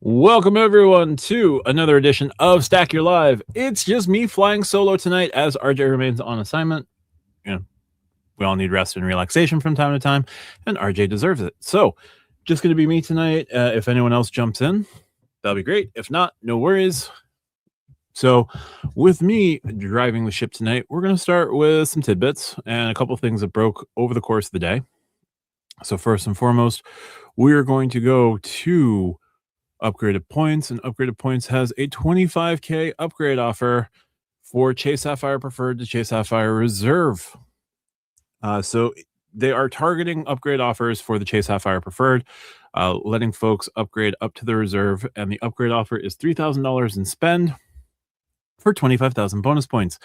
Welcome everyone to another edition of Stack Your Live. It's just me flying solo tonight as RJ remains on assignment. You know, we all need rest and relaxation from time to time, and RJ deserves it. So, just going to be me tonight. If anyone else jumps in, that'll be great. If not, no worries. So, with me driving the ship tonight, we're going to start with some tidbits and a couple things that broke over the course of the day. So, first and foremost, we're going to go to Upgraded Points, and Upgraded Points has a 25K upgrade offer for Chase Sapphire Preferred to Chase Sapphire Reserve. So they are targeting upgrade offers for the Chase Sapphire Preferred, letting folks upgrade up to the Reserve, and the upgrade offer is $3,000 in spend for 25,000 bonus points.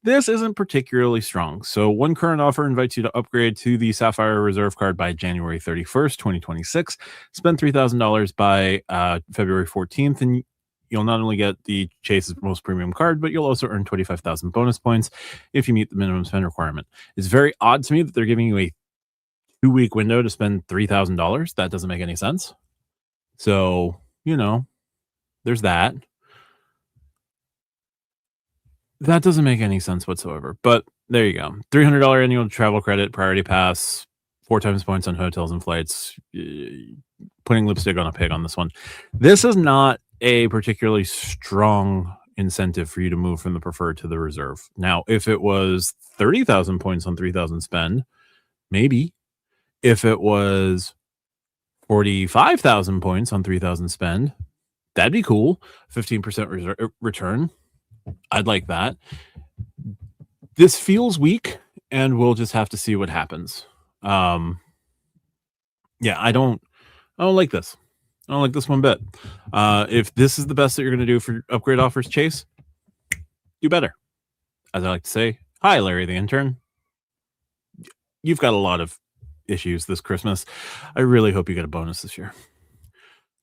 This isn't particularly strong. So one current offer invites you to upgrade to the Sapphire Reserve card by January 31st, 2026. Spend $3,000 by February 14th, and you'll not only get the Chase's most premium card, but you'll also earn 25,000 bonus points if you meet the minimum spend requirement. It's very odd to me that they're giving you a 2-week window to spend $3,000. That doesn't make any sense. So, there's that. That doesn't make any sense whatsoever, but there you go. $300 annual travel credit, priority pass, 4 times points on hotels and flights. Putting lipstick on a pig on this one. This is not a particularly strong incentive for you to move from the preferred to the reserve. Now, if it was 30,000 points on 3,000 spend, maybe. If it was 45,000 points on 3,000 spend, that'd be cool. 15% return. I'd like that. This feels weak, and we'll just have to see what happens. I don't like this. I don't like this one bit. If this is the best that you're going to do for upgrade offers, Chase, do better. As I like to say, hi, Larry the intern. You've got a lot of issues this Christmas. I really hope you get a bonus this year.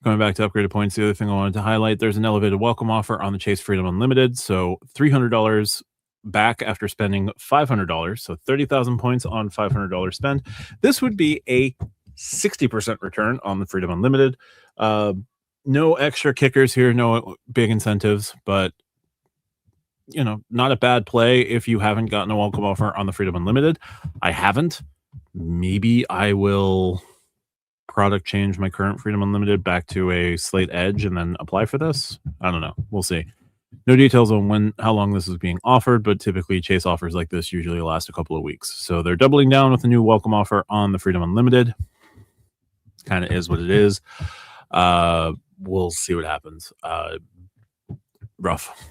Going back to upgraded points, the other thing I wanted to highlight, there's an elevated welcome offer on the Chase Freedom Unlimited. So $300 back after spending $500. So 30,000 points on $500 spend. This would be a 60% return on the Freedom Unlimited. No extra kickers here, no big incentives, but not a bad play if you haven't gotten a welcome offer on the Freedom Unlimited. I haven't. Maybe I will product change my current Freedom Unlimited back to a Slate Edge and then apply for this. I don't know. We'll see. No details on how long this is being offered, but typically Chase offers like this usually last a couple of weeks. So they're doubling down with a new welcome offer on the Freedom Unlimited. Kind of is what it is. We'll see what happens. Rough.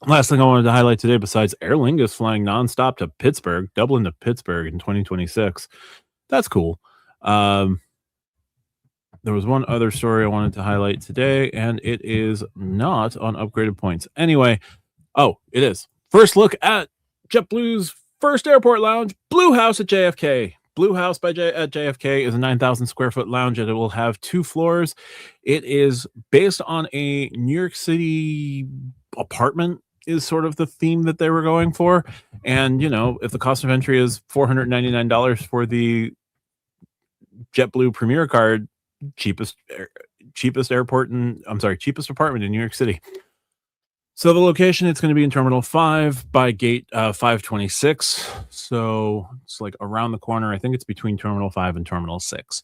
Last thing I wanted to highlight today, besides Aer Lingus flying nonstop to Pittsburgh, Dublin to Pittsburgh in 2026. That's cool. There was one other story I wanted to highlight today, and it is not on upgraded points. Anyway, it is. First look at JetBlue's first airport lounge, Blue House at JFK. Blue House at JFK is a 9,000 square foot lounge, and it will have 2 floors. It is based on a New York City apartment is sort of the theme that they were going for. And, if the cost of entry is $499 for the JetBlue Premier card, cheapest apartment in New York City. So the location, it's going to be in Terminal 5 by gate 526. So it's like around the corner. I think it's between Terminal 5 and Terminal 6.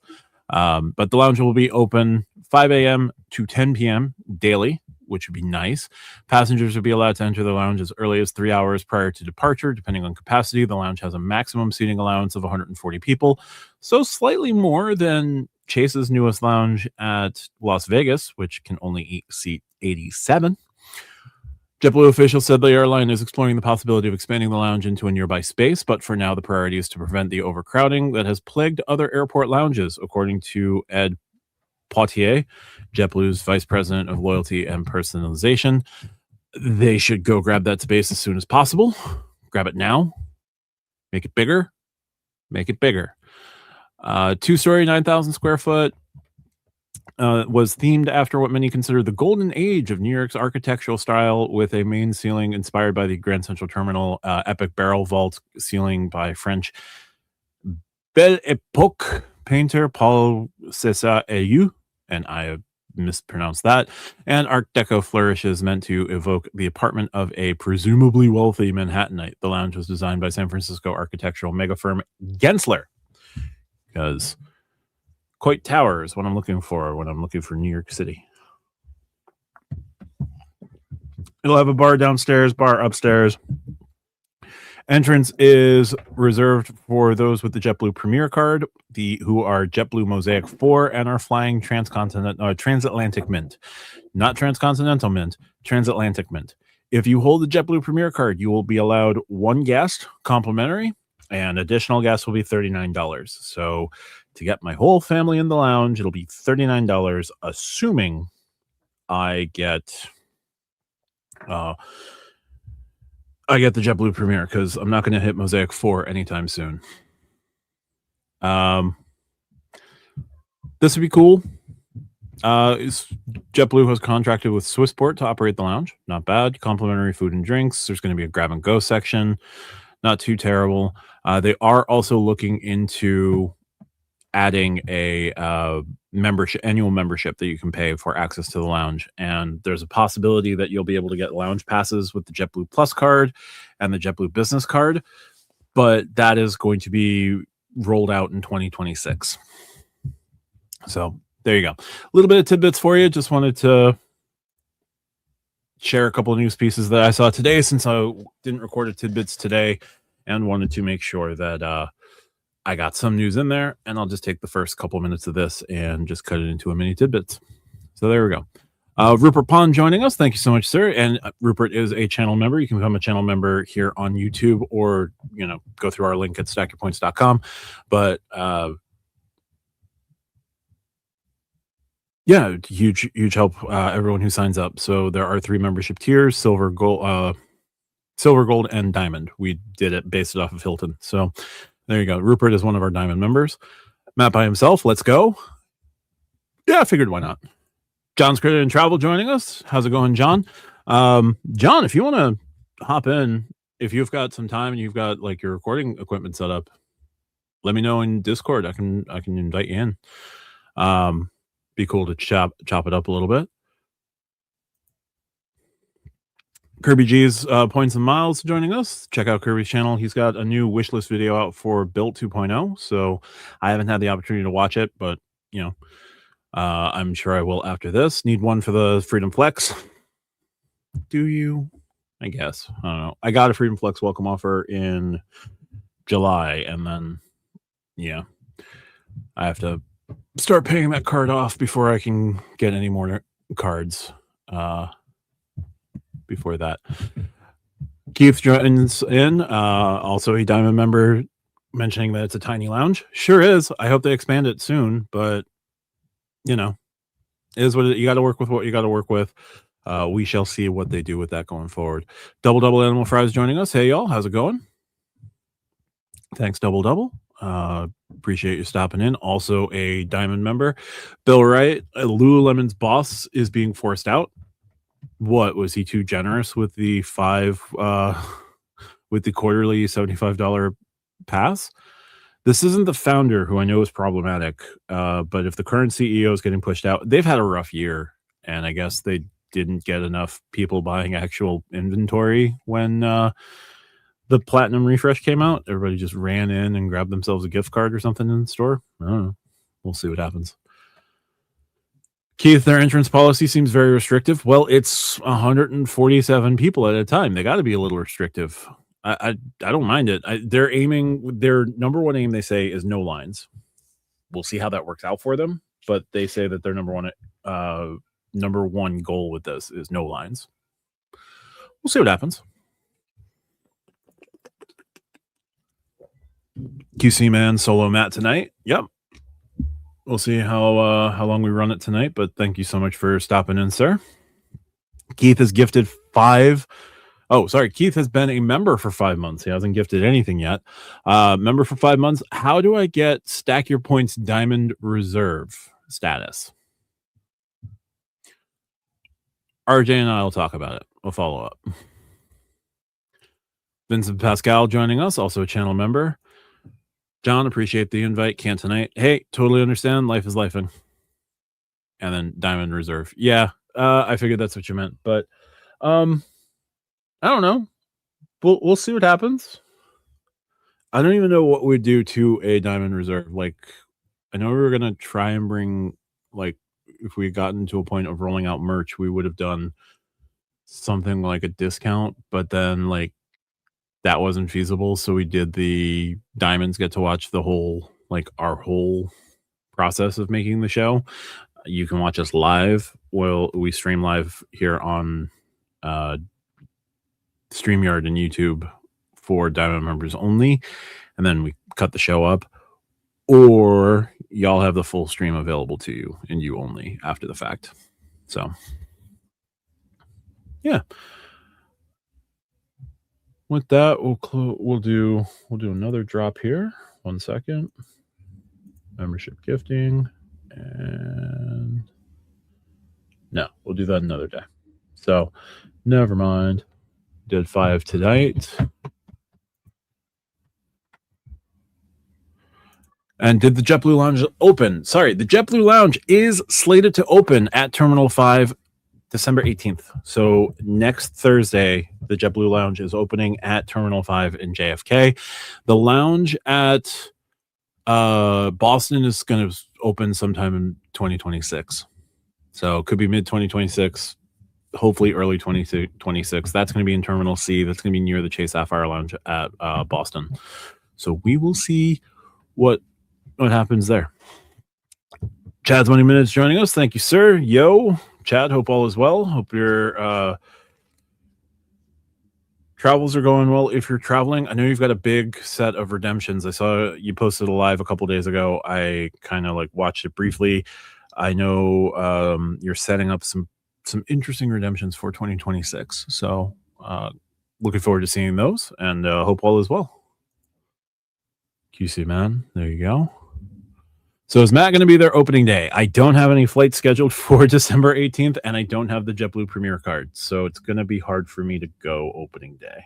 But the lounge will be open 5 a.m. to 10 p.m. daily, which would be nice. Passengers will be allowed to enter the lounge as early as 3 hours prior to departure, depending on capacity. The lounge has a maximum seating allowance of 140 people, so slightly more than Chase's newest lounge at Las Vegas, which can only seat 87. JetBlue officials said the airline is exploring the possibility of expanding the lounge into a nearby space, but for now, the priority is to prevent the overcrowding that has plagued other airport lounges, according to Ed Poitier, JetBlue's vice president of loyalty and personalization. They should go grab that space as soon as possible. Grab it now. Make it bigger. Make it bigger. 2-story, 9,000 square foot was themed after what many consider the golden age of New York's architectural style, with a main ceiling inspired by the Grand Central Terminal epic barrel vault ceiling by French Belle Epoque painter Paul César Ayou, and I mispronounced that. And Art Deco flourish is meant to evoke the apartment of a presumably wealthy Manhattanite. The lounge was designed by San Francisco architectural mega firm Gensler, because Coit Tower is what I'm looking for when I'm looking for New York City. It'll have a bar downstairs, bar upstairs. Entrance is reserved for those with the JetBlue Premier card, who are JetBlue Mosaic 4 and are flying transatlantic Mint. Not transcontinental Mint, transatlantic Mint. If you hold the JetBlue Premier card, you will be allowed one guest complimentary, and additional guests will be $39. So to get my whole family in the lounge, it'll be $39, assuming I get the JetBlue Premier, because I'm not going to hit Mosaic 4 anytime soon. This would be cool. JetBlue has contracted with Swissport to operate the lounge. Not bad. Complimentary food and drinks. There's going to be a grab and go section. Not too terrible. They are also looking into adding a annual membership that you can pay for access to the lounge, and there's a possibility that you'll be able to get lounge passes with the JetBlue Plus card and the JetBlue Business card, but that is going to be rolled out in 2026. So there you go. A little bit of tidbits for you. Just wanted to share a couple of news pieces that I saw today, since I didn't record a tidbits today, and wanted to make sure that I got some news in there, and I'll just take the first couple minutes of this and just cut it into a mini tidbits. So there we go. Rupert Pond joining us. Thank you so much, sir. And Rupert is a channel member. You can become a channel member here on YouTube, or, go through our link at stackyourpoints.com. But yeah, huge help, everyone who signs up. So there are 3 membership tiers: silver, gold, and diamond. We based it off of Hilton. So there you go. Rupert is one of our diamond members. Matt by himself. Let's go. Yeah, I figured why not. John's Credit and Travel joining us. How's it going, John? John, if you want to hop in, if you've got some time and you've got like your recording equipment set up, let me know in Discord. I can invite you in. Be cool to chop it up a little bit. Kirby G's Points and Miles joining us. Check out Kirby's channel. He's got a new wishlist video out for Built 2.0. So I haven't had the opportunity to watch it, but I'm sure I will after this. Need one for the Freedom Flex. Do you? I guess. I don't know. I got a Freedom Flex welcome offer in July, and then I have to start paying that card off before I can get any more cards. Before that, Keith joins in, also a diamond member, mentioning that it's a tiny lounge. Sure is. I hope they expand it soon, but it is what you got to work with. What you got to work with. We shall see what they do with that going forward. Double Animal Fries joining us. Hey y'all, how's it going? Thanks, Double. Appreciate you stopping in. Also a diamond member, Bill Wright. Lululemon's boss is being forced out. What was he too generous with the with the quarterly $75 pass? This isn't the founder, who I know is problematic, but if the current CEO is getting pushed out, they've had a rough year, and I guess they didn't get enough people buying actual inventory when the Platinum refresh came out. Everybody just ran in and grabbed themselves a gift card or something in the store. I don't know. We'll see what happens. Keith, their entrance policy seems very restrictive. Well, it's 147 people at a time. They got to be a little restrictive. I don't mind it. Their number one aim, they say, is no lines. We'll see how that works out for them, but they say that their number one goal with this is no lines. We'll see what happens. QC Man solo Matt tonight. Yep. We'll see how long we run it tonight, but thank you so much for stopping in, sir. Keith has gifted 5. Oh, sorry. Keith has been a member for 5 months. He hasn't gifted anything yet. Member for 5 months. How do I get Stack Your Points Diamond Reserve status? RJ and I will talk about it. We'll follow up. Vincent Pascal joining us, also a channel member. John, appreciate the invite. Can't tonight. Hey, totally understand. Life is lifing. and then Diamond Reserve. Yeah, I figured that's what you meant, but I don't know. We'll see what happens. I don't even know what we'd do to a Diamond Reserve. Like, I know we were gonna try and bring, like, if we had gotten to a point of rolling out merch, we would have done something like a discount, but then like that wasn't feasible. So we did the diamonds get to watch the whole, like, our whole process of making the show. You can watch us live. Well, we stream live here on StreamYard and YouTube for Diamond members only, and then we cut the show up, or y'all have the full stream available to you and you only after the fact. So yeah, with that we'll do another drop here. 1 second. Membership gifting, and no, we'll do that another day. So never mind. Did 5 tonight. And did the JetBlue Lounge open? Sorry, the JetBlue Lounge is slated to open at Terminal 5 December 18th. So next Thursday, the JetBlue Lounge is opening at Terminal 5 in JFK. The lounge at Boston is going to open sometime in 2026. So it could be mid 2026, hopefully early 2026. That's going to be in Terminal C. That's going to be near the Chase Sapphire Lounge at Boston. So we will see what happens there. Chad's 20 minutes joining us. Thank you, sir. Yo, Chad, hope all is well. Hope your travels are going well. If you're traveling, I know you've got a big set of redemptions. I saw you posted a live a couple days ago. I kind of like watched it briefly. I know you're setting up some interesting redemptions for 2026. So looking forward to seeing those, and hope all is well. QC man, there you go. So is Matt going to be there opening day? I don't have any flights scheduled for December 18th, and I don't have the JetBlue Premier card, so it's going to be hard for me to go opening day.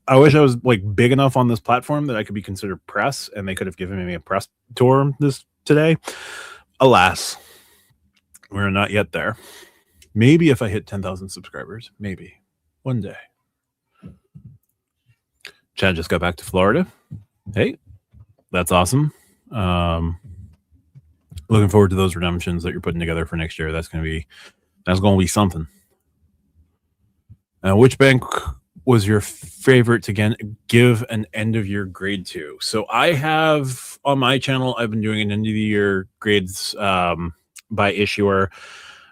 I wish I was like big enough on this platform that I could be considered press, and they could have given me a press tour today. Alas, we're not yet there. Maybe if I hit 10,000 subscribers, maybe one day. Chad just got back to Florida. Hey, that's awesome. Looking forward to those redemptions that you're putting together for next year. That's going to be something. Which bank was your favorite to give an end of year grade to? So I have on my channel, I've been doing an end of the year grades by issuer.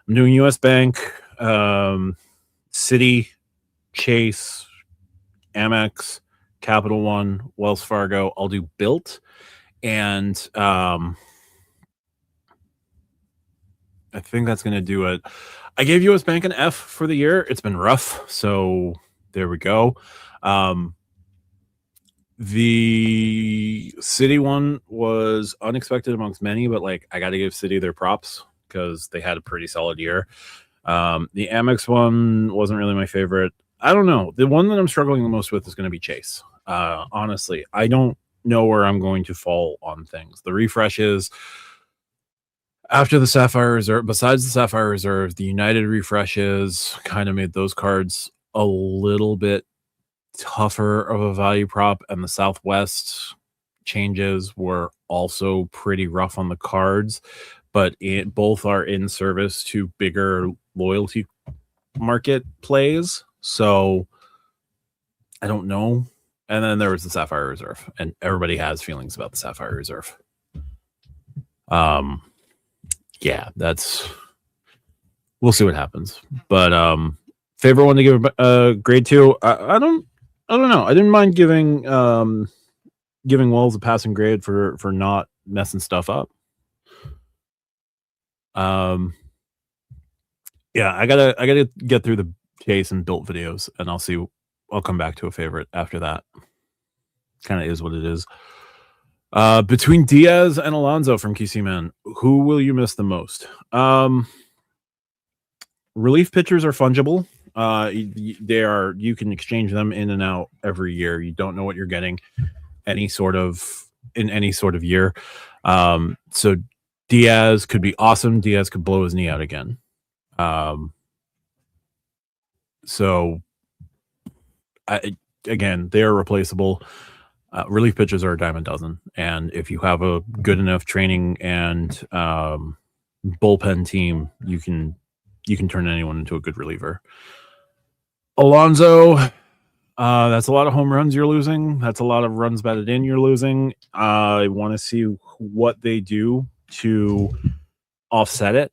I'm doing US Bank, Citi, Chase, Amex, Capital One, Wells Fargo. I'll do Built, and I think that's going to do it. I gave US Bank an F for the year. It's been rough, so there we go. The Citi one was unexpected amongst many, but like I got to give Citi their props because they had a pretty solid year. The Amex one wasn't really my favorite. I don't know. The one that I'm struggling the most with is going to be Chase. Honestly, I don't know where I'm going to fall on things. The refreshes after the Sapphire Reserve, besides the Sapphire Reserve, the United refreshes kind of made those cards a little bit tougher of a value prop, and the Southwest changes were also pretty rough on the cards, but both are in service to bigger loyalty market plays. So I don't know. And then there was the Sapphire Reserve, and everybody has feelings about the Sapphire Reserve. Yeah, we'll see what happens. But favorite one to give a grade to, I don't know. I didn't mind giving Wells a passing grade for not messing stuff up. Yeah, I gotta get through the Chase and Built videos, and I'll come back to a favorite after that. Kind of is what it is. Between Diaz and Alonso from QC Man, who will you miss the most? Relief pitchers are fungible. You can exchange them in and out every year. You don't know what you're getting in any sort of year. So Diaz could be awesome. Diaz could blow his knee out again. So again, they are replaceable. Relief pitchers are a dime a dozen, and if you have a good enough training and bullpen team, you can turn anyone into a good reliever. Alonso, that's a lot of home runs you're losing. That's a lot of runs batted in you're losing. I want to see what they do to offset it.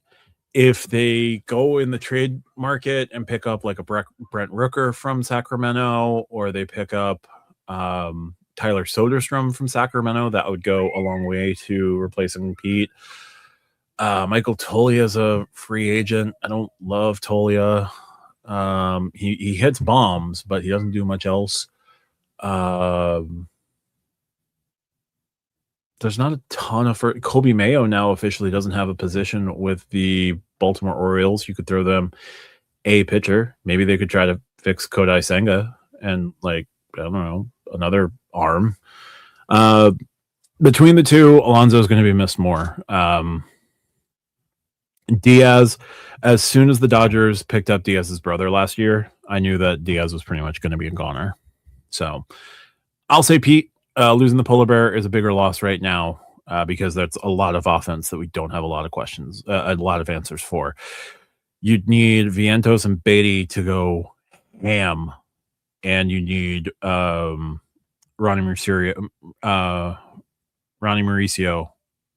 If they go in the trade market and pick up like a Brent Rooker from Sacramento, or they pick up Tyler Soderstrom from Sacramento, that would go a long way to replacing Pete. Michael Toglia is a free agent. I don't love Toglia. He hits bombs, but he doesn't do much else. There's not a ton of Kobe Mayo now officially doesn't have a position with the Baltimore Orioles. You could throw them a pitcher. Maybe they could try to fix Kodai Senga and I don't know, another arm. Between the two, Alonso is going to be missed more. Diaz, as soon as the Dodgers picked up Diaz's brother last year, I knew that Diaz was pretty much going to be a goner. So I'll say Pete. Losing the polar bear is a bigger loss right now because that's a lot of offense that we don't have a lot of questions, a lot of answers for. You'd need Vientos and Beatty to go ham, and you need Ronnie Mauricio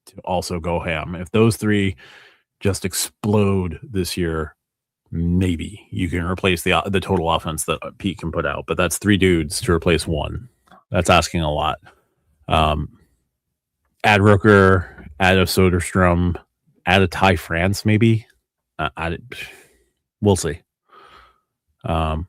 to also go ham. If those three just explode this year, maybe you can replace the total offense that Pete can put out. But that's three dudes to replace one. That's asking a lot. Add Rooker, add a Soderstrom, add a Ty France, maybe. We'll see. But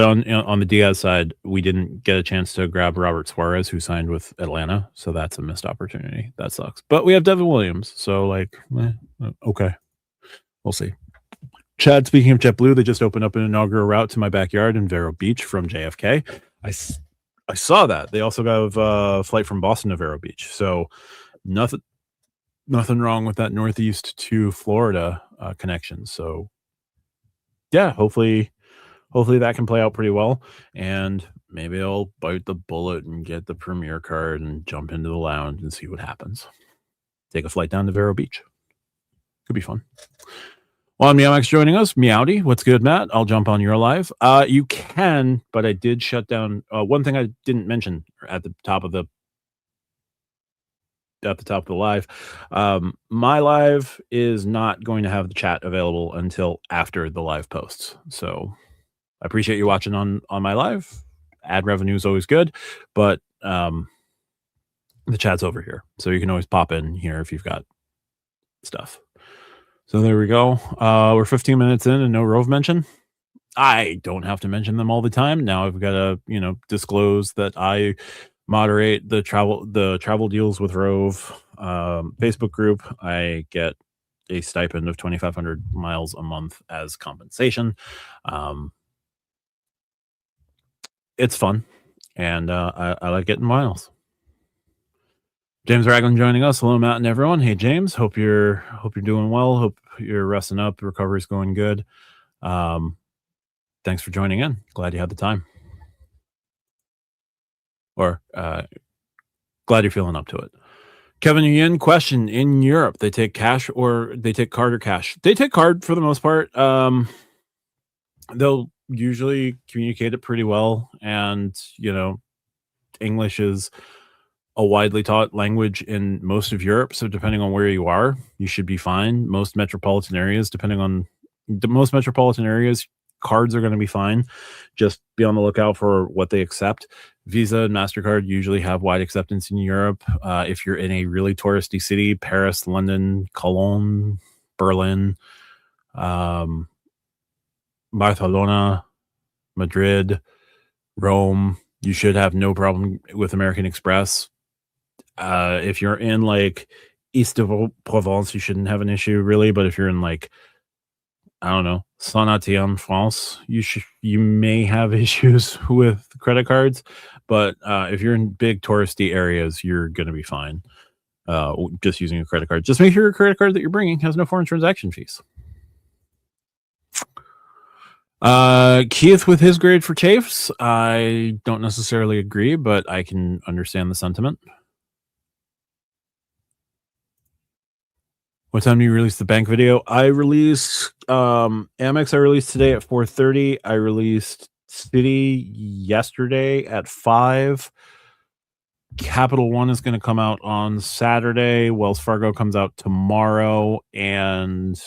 on the Diaz side, we didn't get a chance to grab Robert Suarez, who signed with Atlanta, so that's a missed opportunity. That sucks. But we have Devin Williams, so okay, we'll see. Chad, speaking of JetBlue, they just opened up an inaugural route to my backyard in Vero Beach from JFK. I saw that. They also got a flight from Boston to Vero Beach. So nothing wrong with that Northeast to Florida connection. So yeah, hopefully that can play out pretty well. And maybe I'll bite the bullet and get the Premier card and jump into the lounge and see what happens. Take a flight down to Vero Beach. Could be fun. Well, Meowx joining us. Meowdy, what's good, Matt? I'll jump on your live. You can, but I did shut down. One thing I didn't mention at the top of the live. My live is not going to have the chat available until after the live posts. So I appreciate you watching on my live. Ad revenue is always good, but the chat's over here, so you can always pop in here if you've got stuff. So there we go. We're 15 minutes in and no Rove mention. I don't have to mention them all the time. Now I've got to, disclose that I moderate the travel deals with Rove Facebook group. I get a stipend of 2,500 miles a month as compensation. It's fun, and I like getting miles. James Ragland joining us. Hello, Matt and everyone. Hey, James. Hope you're doing well. Hope you're resting up. The recovery's going good. Thanks for joining in. Glad you had the time. Or glad you're feeling up to it. Kevin Yin, question: in Europe, they take cash or they take card or cash? They take card for the most part. They'll usually communicate it pretty well, and English is a widely taught language in most of Europe, so depending on where you are, you should be fine. Most metropolitan areas, cards are going to be fine. Just be on the lookout for what they accept. Visa and MasterCard usually have wide acceptance in Europe. If you're in a really touristy city, Paris, London, Cologne, Berlin, Barcelona, Madrid, Rome, you should have no problem with American Express. If you're in East of Provence, you shouldn't have an issue really. But if you're in Saint-Étienne, France, you may have issues with credit cards. But if you're in big touristy areas, you're going to be fine just using a credit card. Just make sure your credit card that you're bringing has no foreign transaction fees. Keith with his grade for Chafes, I don't necessarily agree, but I can understand the sentiment. What time do you release the bank video? I released Amex. I released today at 4:30. I released City yesterday at 5. Capital One is going to come out on Saturday. Wells Fargo comes out tomorrow, and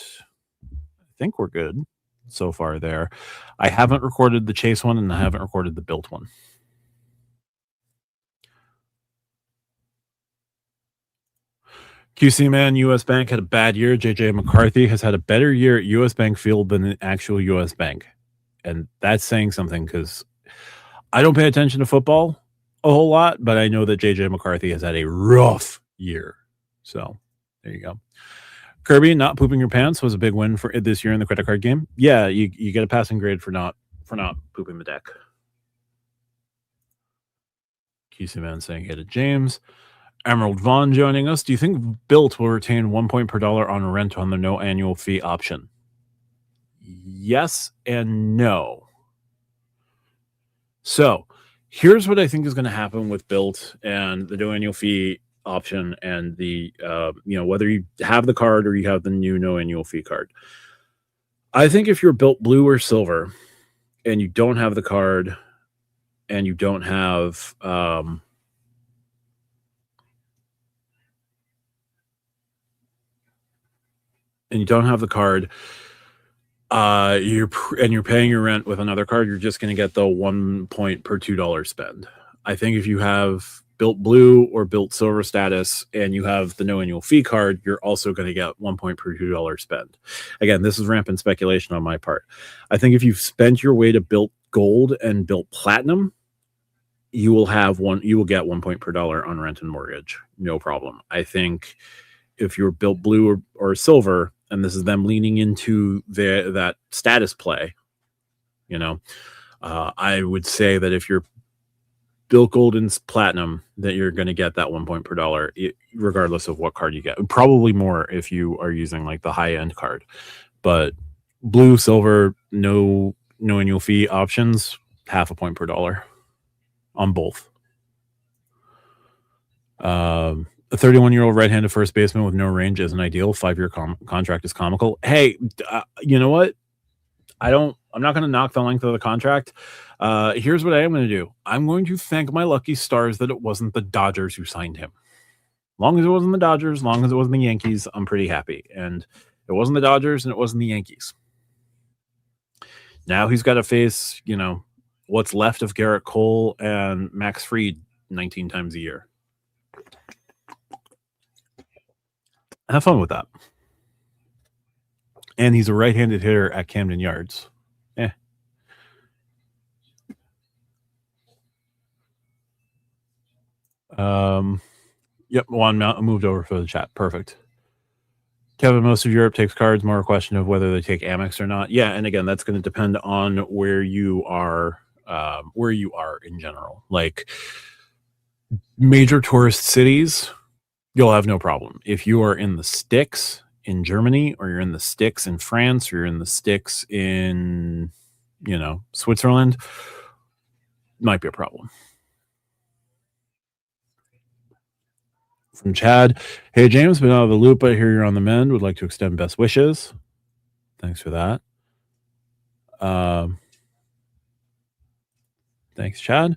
I think we're good so far there. I haven't recorded the Chase one, and I haven't recorded the Built one. QC Man, U.S. Bank had a bad year. JJ McCarthy has had a better year at U.S. Bank Field than an actual U.S. Bank. And that's saying something because I don't pay attention to football a whole lot, but I know that JJ McCarthy has had a rough year. So there you go. Kirby, not pooping your pants was a big win for this year in the credit card game. Yeah, you get a passing grade for not pooping the deck. QC Man saying hey to James. Emerald Vaughn joining us. Do you think Built will retain 1 point per dollar on rent on the no annual fee option? Yes and no. So here's what I think is going to happen with Built and the no annual fee option and the whether you have the card or you have the new no annual fee card. I think if you're Built Blue or Silver and you don't have the card and you don't have the card, you're paying your rent with another card, you're just going to get the 1 point per $2 spend. I think if you have Built Blue or Built Silver status and you have the no annual fee card, you're also going to get 1 point per $2 spend. Again, this is rampant speculation on my part. I think if you've spent your way to Built Gold and Built Platinum, you will get 1 point per dollar on rent and mortgage. No problem. I think if you're Built Blue or Silver, and this is them leaning into that status play, I would say that if you're Built Gold and Platinum, that you're going to get that 1 point per dollar, regardless of what card you get. Probably more if you are using like the high end card, but Blue, Silver, no annual fee options, 0.5 point per dollar on both. A 31-year-old right-handed first baseman with no range isn't ideal. 5-year contract is comical. Hey, you know what? I'm not going to knock the length of the contract. Here's what I am going to do. I'm going to thank my lucky stars that it wasn't the Dodgers who signed him. Long as it wasn't the Dodgers, long as it wasn't the Yankees, I'm pretty happy. And it wasn't the Dodgers and it wasn't the Yankees. Now he's got to face, what's left of Garrett Cole and Max Fried 19 times a year. Have fun with that. And he's a right-handed hitter at Camden Yards. Yep, Juan moved over for the chat. Perfect. Kevin, most of Europe takes cards. More a question of whether they take Amex or not. Yeah, and again, that's going to depend on where you are in general. Like major tourist cities, you'll have no problem. If you are in the sticks in Germany, or you're in the sticks in France, or you're in the sticks in, Switzerland, might be a problem. From Chad, hey James, been out of the loop. I hear you're on the mend. Would like to extend best wishes. Thanks for that. Thanks, Chad.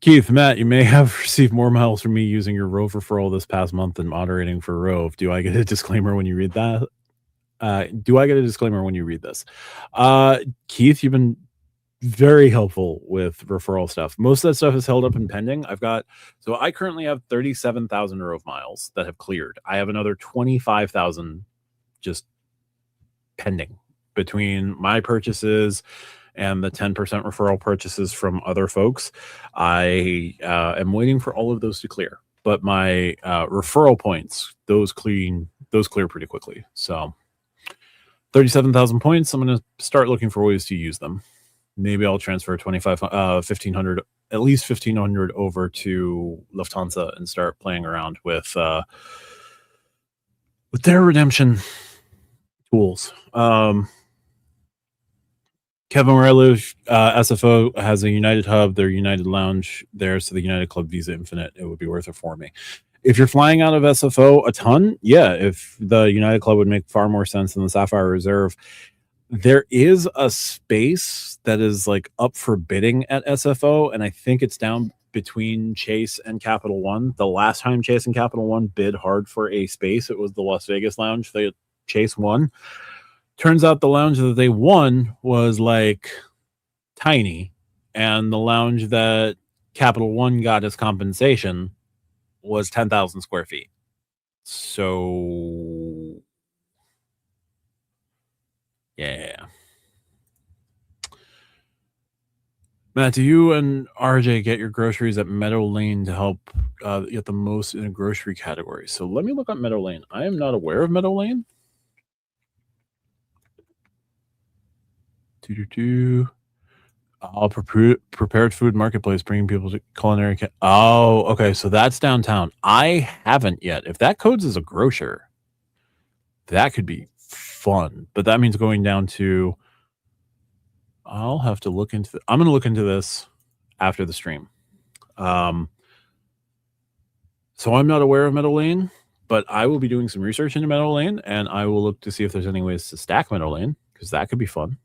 Keith, Matt, you may have received more miles from me using your Rove referral this past month than moderating for Rove. Do I get a disclaimer when you read that? Do I get a disclaimer when you read this? Keith, you've been very helpful with referral stuff. Most of that stuff is held up and pending. I currently have 37,000 Rove miles that have cleared. I have another 25,000 just pending between my purchases and the 10% referral purchases from other folks. I am waiting for all of those to clear, but my referral points, those clear pretty quickly. So 37,000 points. I'm going to start looking for ways to use them. Maybe I'll transfer 1,500 at least 1,500 over to Lufthansa and start playing around with their redemption tools. Kevin, where I live, SFO has a United Hub, their United Lounge there, so the United Club Visa Infinite, it would be worth it for me. If you're flying out of SFO a ton, yeah, if the United Club would make far more sense than the Sapphire Reserve. There is a space that is like up for bidding at SFO, and I think it's down between Chase and Capital One. The last time Chase and Capital One bid hard for a space, it was the Las Vegas lounge that Chase won. Turns out the lounge that they won was like tiny, and the lounge that Capital One got as compensation was 10,000 square feet. So, yeah. Matt, do you and RJ get your groceries at Meadow Lane to help get the most in a grocery category? So let me look up Meadow Lane. I am not aware of Meadow Lane. Prepared food marketplace, bringing people to culinary. Oh, okay. So that's downtown. I haven't yet. If that codes as a grocer, that could be fun. But that means going down to. I'll have to look into. I'm going to look into this after the stream. So I'm not aware of Meadow Lane, but I will be doing some research into Meadow Lane, and I will look to see if there's any ways to stack Meadow Lane, because that could be fun.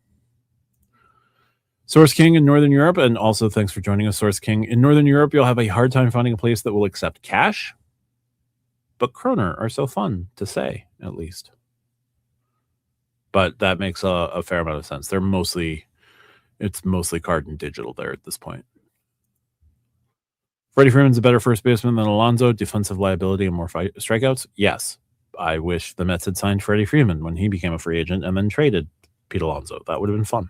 Source King in Northern Europe, and also thanks for joining us, Source King. In Northern Europe, you'll have a hard time finding a place that will accept cash, but kroner are so fun to say, at least. But that makes a fair amount of sense. It's mostly card and digital there at this point. Freddie Freeman's a better first baseman than Alonso, defensive liability and more strikeouts? Yes. I wish the Mets had signed Freddie Freeman when he became a free agent and then traded Pete Alonso. That would have been fun.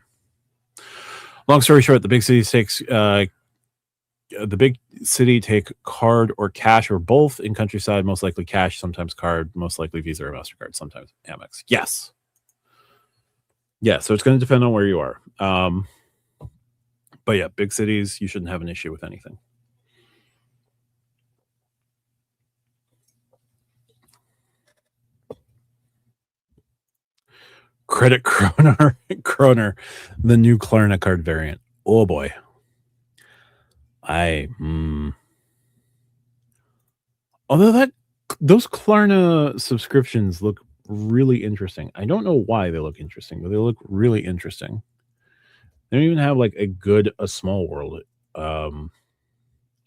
Long story short, the big city take card or cash or both. In countryside, most likely cash, sometimes card, most likely Visa or MasterCard, sometimes Amex. Yes. Yeah, so it's going to depend on where you are. But yeah, big cities, you shouldn't have an issue with anything. Credit Kroner, the new Klarna card variant. Oh boy. Although those Klarna subscriptions look really interesting. I don't know why they look interesting, but they look really interesting. They don't even have like a small world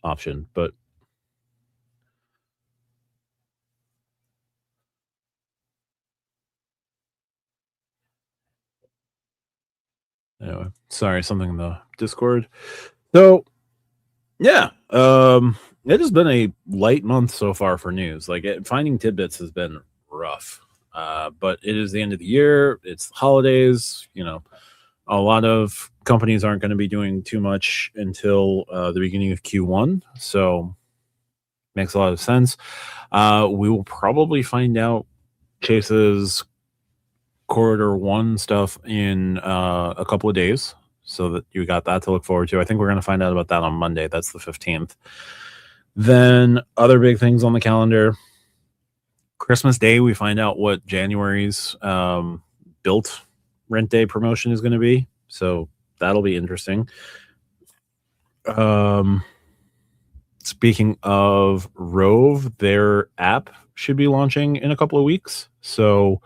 option, but anyway, sorry, something in the Discord. So yeah, it has been a light month so far for news. Like finding tidbits has been rough, but it is the end of the year. It's holidays. A lot of companies aren't going to be doing too much until the beginning of Q1. So makes a lot of sense. We will probably find out Chase's quarter one stuff in a couple of days, so that you got that to look forward to. I think we're going to find out about that on Monday. That's the 15th. Then other big things on the calendar. Christmas Day, we find out what January's built rent day promotion is going to be. So that'll be interesting. Speaking of Rove, their app should be launching in a couple of weeks. So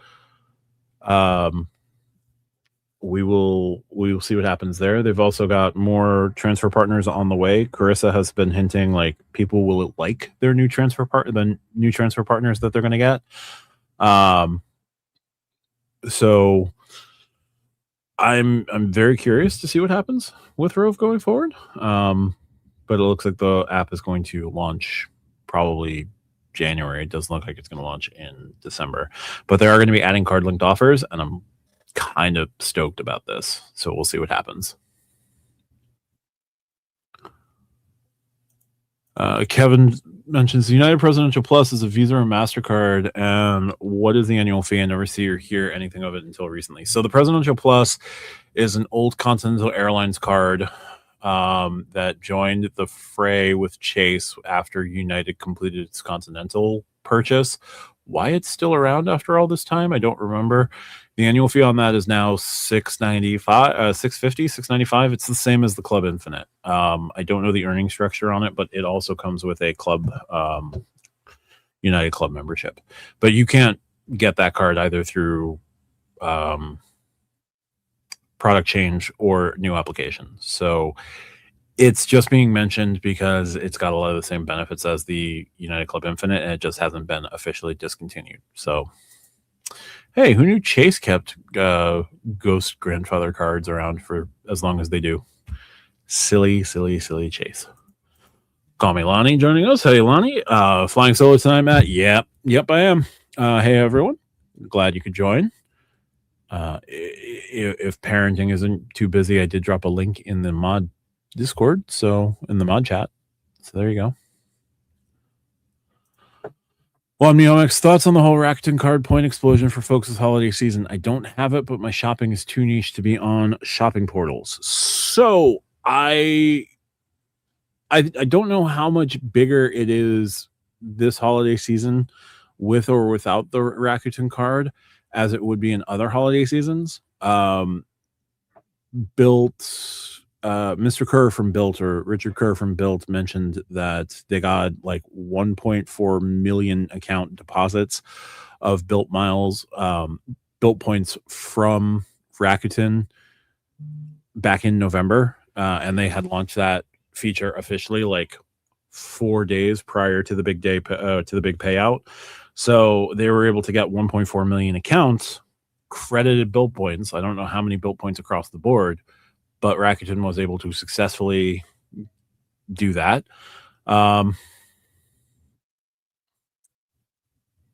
we will see what happens there. They've also got more transfer partners on the way. Carissa has been hinting like people will like their new transfer partners that they're going to get. So I'm very curious to see what happens with Rove going forward. But it looks like the app is going to launch probably January. It doesn't look like it's going to launch in December, but they are going to be adding card linked offers, and I'm kind of stoked about this. So we'll see what happens. Kevin mentions the United Presidential Plus is a Visa or MasterCard, and what is the annual fee? I never see or hear anything of it until recently. So the Presidential Plus is an old Continental Airlines card. that joined the fray with Chase after United completed its Continental purchase. Why it's still around after all this time, I don't remember. The annual fee on that is now $695, $650, $695. It's the same as the Club Infinite. I don't know the earning structure on it, but it also comes with a Club United Club membership. But you can't get that card either through product change or new application. So it's just being mentioned because it's got a lot of the same benefits as the United Club Infinite, and it just hasn't been officially discontinued. So, hey, who knew Chase kept Ghost Grandfather cards around for as long as they do? Silly, silly, silly Chase. Call me Lonnie joining us. Hey, Lonnie. Flying solo tonight, Matt? Yep, I am. Hey, everyone. Glad you could join. If parenting isn't too busy, I did drop a link in the mod Discord, so in the mod chat. So there you go. Well, Neomix, thoughts on the whole Rakuten card point explosion for folks this holiday season? I don't have it, but my shopping is too niche to be on shopping portals. So I don't know how much bigger it is this holiday season with or without the Rakuten card as it would be in other holiday seasons. Mr. Kerr from Built, or Richard Kerr from Built, mentioned that they got like 1.4 million account deposits of Built miles, Built points from Rakuten back in November, and they had launched that feature officially like 4 days prior to the big day to the big payout. So they were able to get 1.4 million accounts credited Built points. I don't know how many Built points across the board, but Rakuten was able to successfully do that.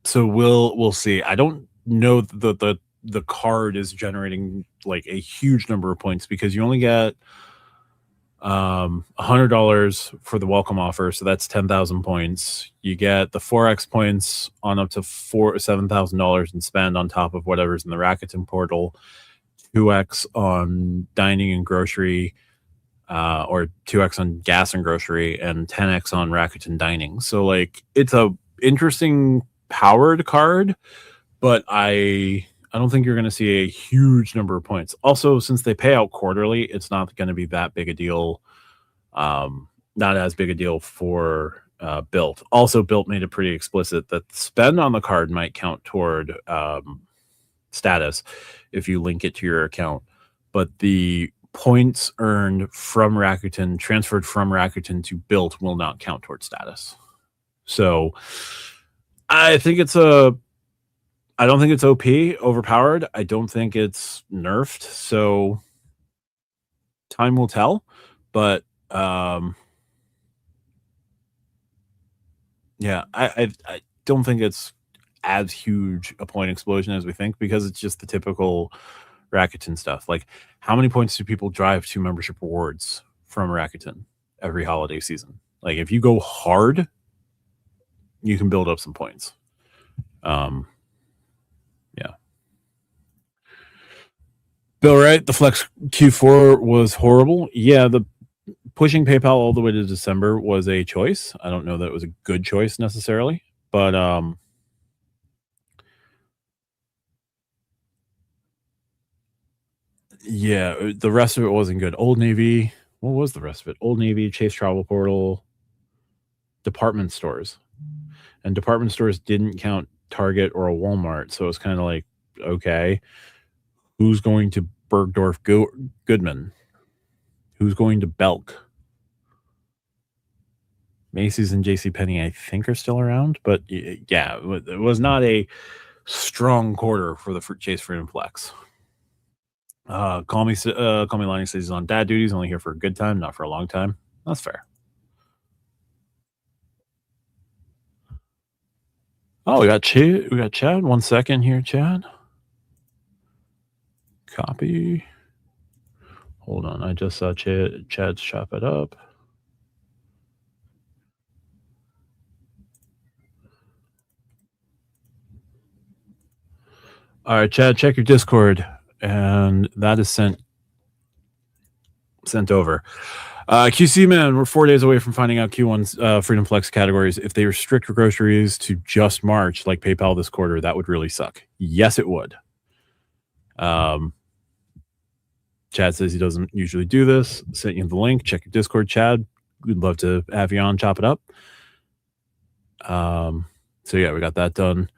So we'll see. I don't know that the card is generating like a huge number of points because you only get $100 for the welcome offer, so that's 10,000 points. You get the 4x points on up to $7,000 in spend on top of whatever's in the Rakuten portal. 2x on dining and grocery, or 2x on gas and grocery, and 10x on Rakuten dining. So like it's a interesting powered card, but I don't think you're going to see a huge number of points. Also, since they pay out quarterly, it's not going to be that big a deal. Not as big a deal for Built. Also, Built made it pretty explicit that spend on the card might count toward status if you link it to your account, but the points earned from Rakuten, transferred from Rakuten to Built, will not count toward status. So I don't think it's OP, overpowered. I don't think it's nerfed. So time will tell. But yeah, I don't think it's as huge a point explosion as we think, because it's just the typical Rakuten stuff. Like, how many points do people drive to membership rewards from Rakuten every holiday season? Like, if you go hard, you can build up some points. Yeah. Bill, right? The Flex Q4 was horrible. Yeah, the pushing PayPal all the way to December was a choice. I don't know that it was a good choice necessarily, but yeah, the rest of it wasn't good. Old Navy, what was the rest of it? Old Navy, Chase Travel Portal, department stores. And department stores didn't count Target or a Walmart, so it's kind of like, okay, who's going to Bergdorf Goodman? Who's going to Belk? Macy's and JCPenney, I think, are still around, but yeah, it was not a strong quarter for the Chase Freedom Flex. Call me Lonnie says he's on dad duty. He's only here for a good time, not for a long time. That's fair. Oh, we got Chad. 1 second here, Chad. Copy. Hold on, I just saw Chad's chop it up. All right, Chad, check your Discord, and that is sent over. QC man, we're 4 days away from finding out Q1's Freedom Flex categories. If they restrict groceries to just March, like PayPal this quarter, that would really suck. Yes, it would. Chad says he doesn't usually do this. Sent you the link. Check your Discord, Chad. We'd love to have you on, chop it up. So yeah, we got that done.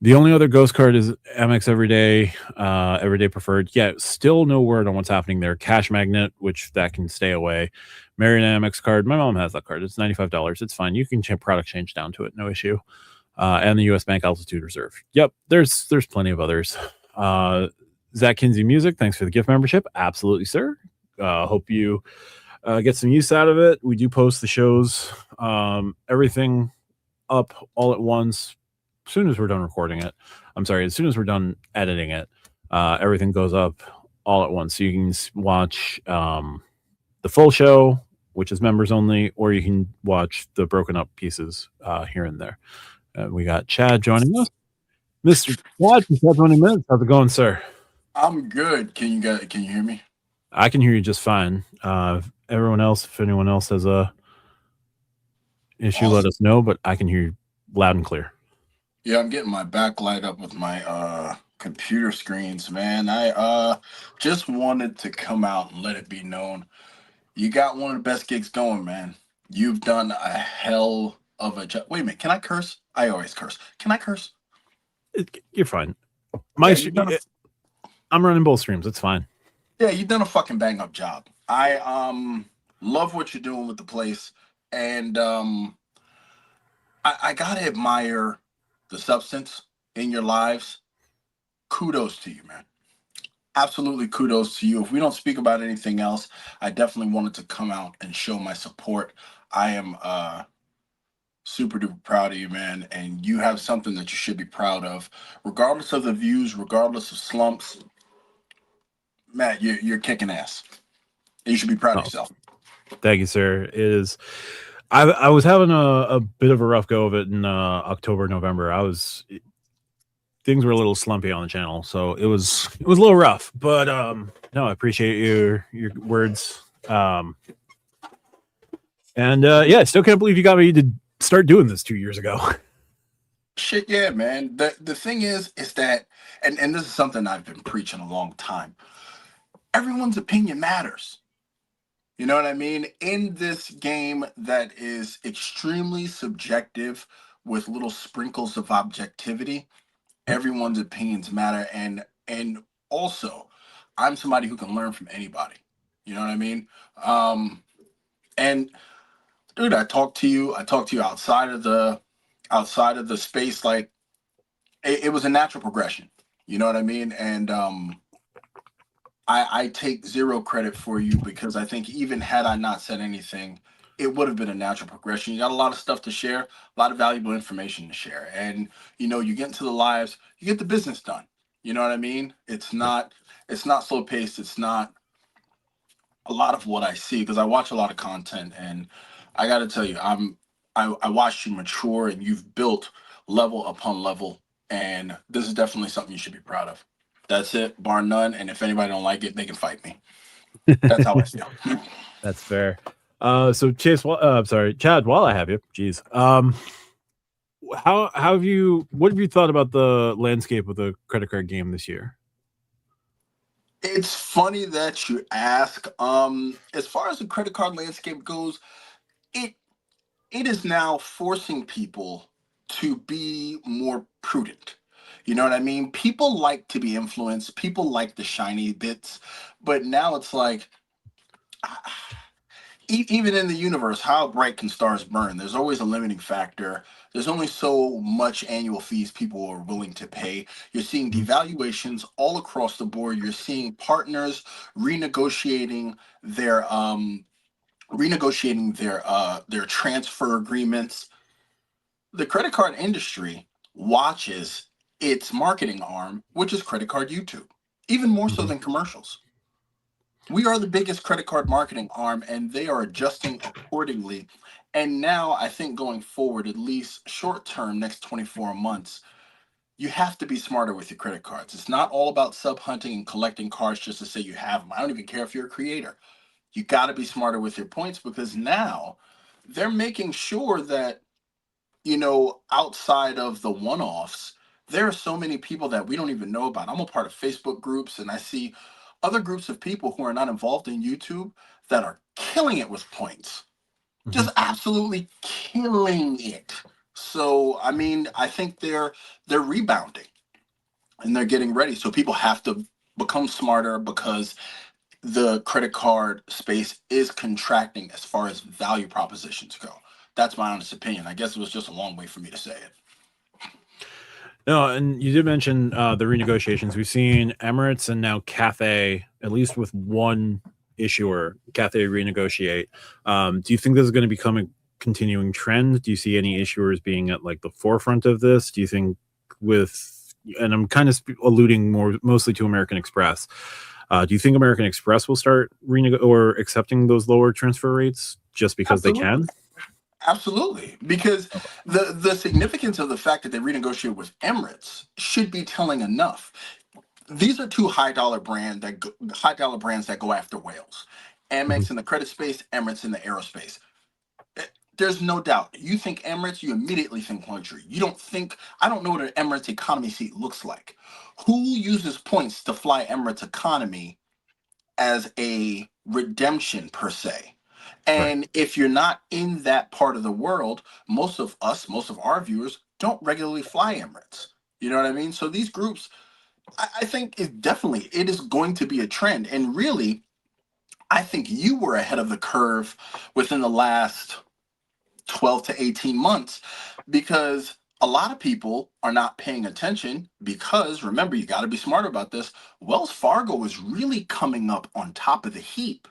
The only other ghost card is Amex Everyday Preferred. Yeah, still no word on what's happening there. Cash Magnet, which that can stay away. Marion Amex card. My mom has that card. It's $95. It's fine. You can product change down to it. No issue. And the U.S. Bank Altitude Reserve. Yep, there's plenty of others. Zach Kinsey Music, thanks for the gift membership. Absolutely, sir. Hope you get some use out of it. We do post the shows, everything up all at once. As soon as we're done recording it, as soon as we're done editing it, everything goes up all at once. So you can watch the full show, which is members only, or you can watch the broken up pieces here and there. We got Chad joining us. Mr. Chad, for 20 minutes. How's it going, sir? I'm good. Can you hear me? I can hear you just fine. If anyone else has a issue, Awesome. let us know, but I can hear you loud and clear. Yeah, I'm getting my backlight up with my computer screens, man. I just wanted to come out and let it be known. You got one of the best gigs going, man. You've done a hell of a job. Wait a minute, can I curse? I always curse. Can I curse? You're fine. Yeah, I'm running both streams. It's fine. Yeah, you've done a fucking bang up job. I love what you're doing with the place, and I gotta admire the substance in your lives. Kudos to you, man. Absolutely kudos to you. If we don't speak about anything else, I definitely wanted to come out and show my support. I am super duper proud of you, man, and you have something that you should be proud of, regardless of the views, regardless of slumps. Matt, you're kicking ass. You should be proud of yourself. Thank you, sir. It is. I was having a bit of a rough go of it in October, November. Things were a little slumpy on the channel, so it was a little rough. But no, I appreciate your words. And yeah, I still can't believe you got me to start doing this 2 years ago. Shit, yeah, man. The thing is that, and this is something I've been preaching a long time. Everyone's opinion matters. You know what I mean? In this game that is extremely subjective with little sprinkles of objectivity, everyone's opinions matter. And also, I'm somebody who can learn from anybody. You know what I mean? And dude, I talked to you outside of the space. Like it was a natural progression. You know what I mean? And I take zero credit for you, because I think even had I not said anything, it would have been a natural progression. You got a lot of stuff to share, a lot of valuable information to share. And you get into the lives, you get the business done. You know what I mean? It's not slow paced. It's not a lot of what I see, because I watch a lot of content, and I got to tell you, I watched you mature, and you've built level upon level, and this is definitely something you should be proud of. That's it, bar none. And if anybody don't like it, they can fight me. That's how I feel. That's fair. So Chase, Chad, while I have you, geez, what have you thought about the landscape of the credit card game this year? It's funny that you ask. As far as the credit card landscape goes, it it is now forcing people to be more prudent. You know what I mean? People like to be influenced. People like the shiny bits, but now it's like, even in the universe, how bright can stars burn? There's always a limiting factor. There's only so much annual fees people are willing to pay. You're seeing devaluations all across the board. You're seeing partners renegotiating their their transfer agreements. The credit card industry watches its marketing arm, which is credit card YouTube, even more so than commercials. We are the biggest credit card marketing arm, and they are adjusting accordingly. And now I think going forward, at least short term, next 24 months, you have to be smarter with your credit cards. It's not all about sub hunting and collecting cards just to say you have them. I don't even care if you're a creator. You got to be smarter with your points, because now they're making sure that, outside of the one-offs, there are so many people that we don't even know about. I'm a part of Facebook groups, and I see other groups of people who are not involved in YouTube that are killing it with points, Mhm. just absolutely killing it. So, I mean, I think they're rebounding and they're getting ready. So people have to become smarter, because the credit card space is contracting as far as value propositions go. That's my honest opinion. I guess it was just a long way for me to say it. No, and you did mention the renegotiations. We've seen Emirates and now Cathay, at least with one issuer, Cathay renegotiate. Do you think this is going to become a continuing trend? Do you see any issuers being at like the forefront of this? Do you think and I'm kind of alluding mostly to American Express. Do you think American Express will start or accepting those lower transfer rates just because they Absolutely. can? Absolutely, because the significance of the fact that they renegotiated with Emirates should be telling enough. These are two high dollar brands that go after whales. Mhm. Amex in the credit space, Emirates in the aerospace. There's no doubt. You think Emirates, you immediately think luxury. You don't think, I don't know what an Emirates economy seat looks like. Who uses points to fly Emirates economy as a redemption per se? Right. And if you're not in that part of the world, most of our viewers don't regularly fly Emirates. You know what I mean? So these groups, I think it is going to be a trend. And really, I think you were ahead of the curve within the last 12 to 18 months, because a lot of people are not paying attention, because remember, you got to be smart about this. Wells Fargo is really coming up on top of the heap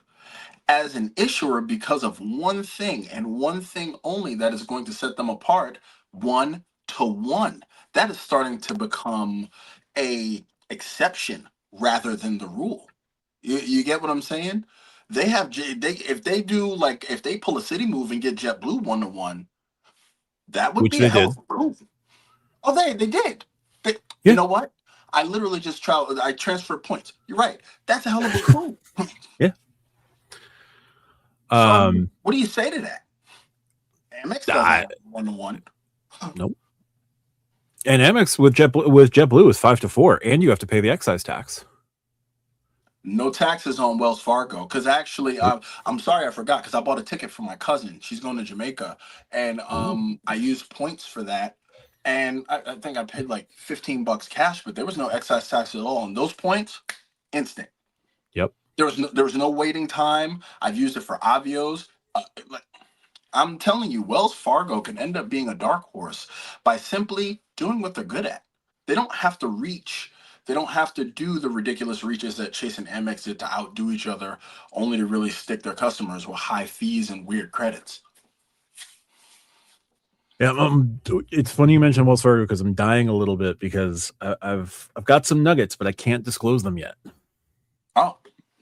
as an issuer because of one thing, and one thing only, that is going to set them apart: 1-to-1. That is starting to become a exception rather than the rule. You get what I'm saying? If they pull a city move and get JetBlue 1-to-1, that would Which be a they hell did. of a move. Oh, they did. You Yeah. know what? I literally just traveled. I transferred points. You're right. That's a hell of a coup. Yeah. So I mean, what do you say to that? Amex doesn't I, have 1-to-1. nope. And Amex with JetBlue is 5-4, and you have to pay the excise tax. No taxes on Wells Fargo. Because actually, Nope. I'm sorry, I forgot, because I bought a ticket for my cousin. She's going to Jamaica, and Ooh. I used points for that. And I think I paid like $15 cash, but there was no excise tax at all. And those points, instant. Yep. There was no waiting time. I've used it for avios. Like, I'm telling you, Wells Fargo can end up being a dark horse by simply doing what they're good at. They don't have to reach. They don't have to do the ridiculous reaches that Chase and Amex did to outdo each other, only to really stick their customers with high fees and weird credits. Yeah, it's funny you mentioned Wells Fargo because I'm dying a little bit because I've got some nuggets, but I can't disclose them yet. Oh,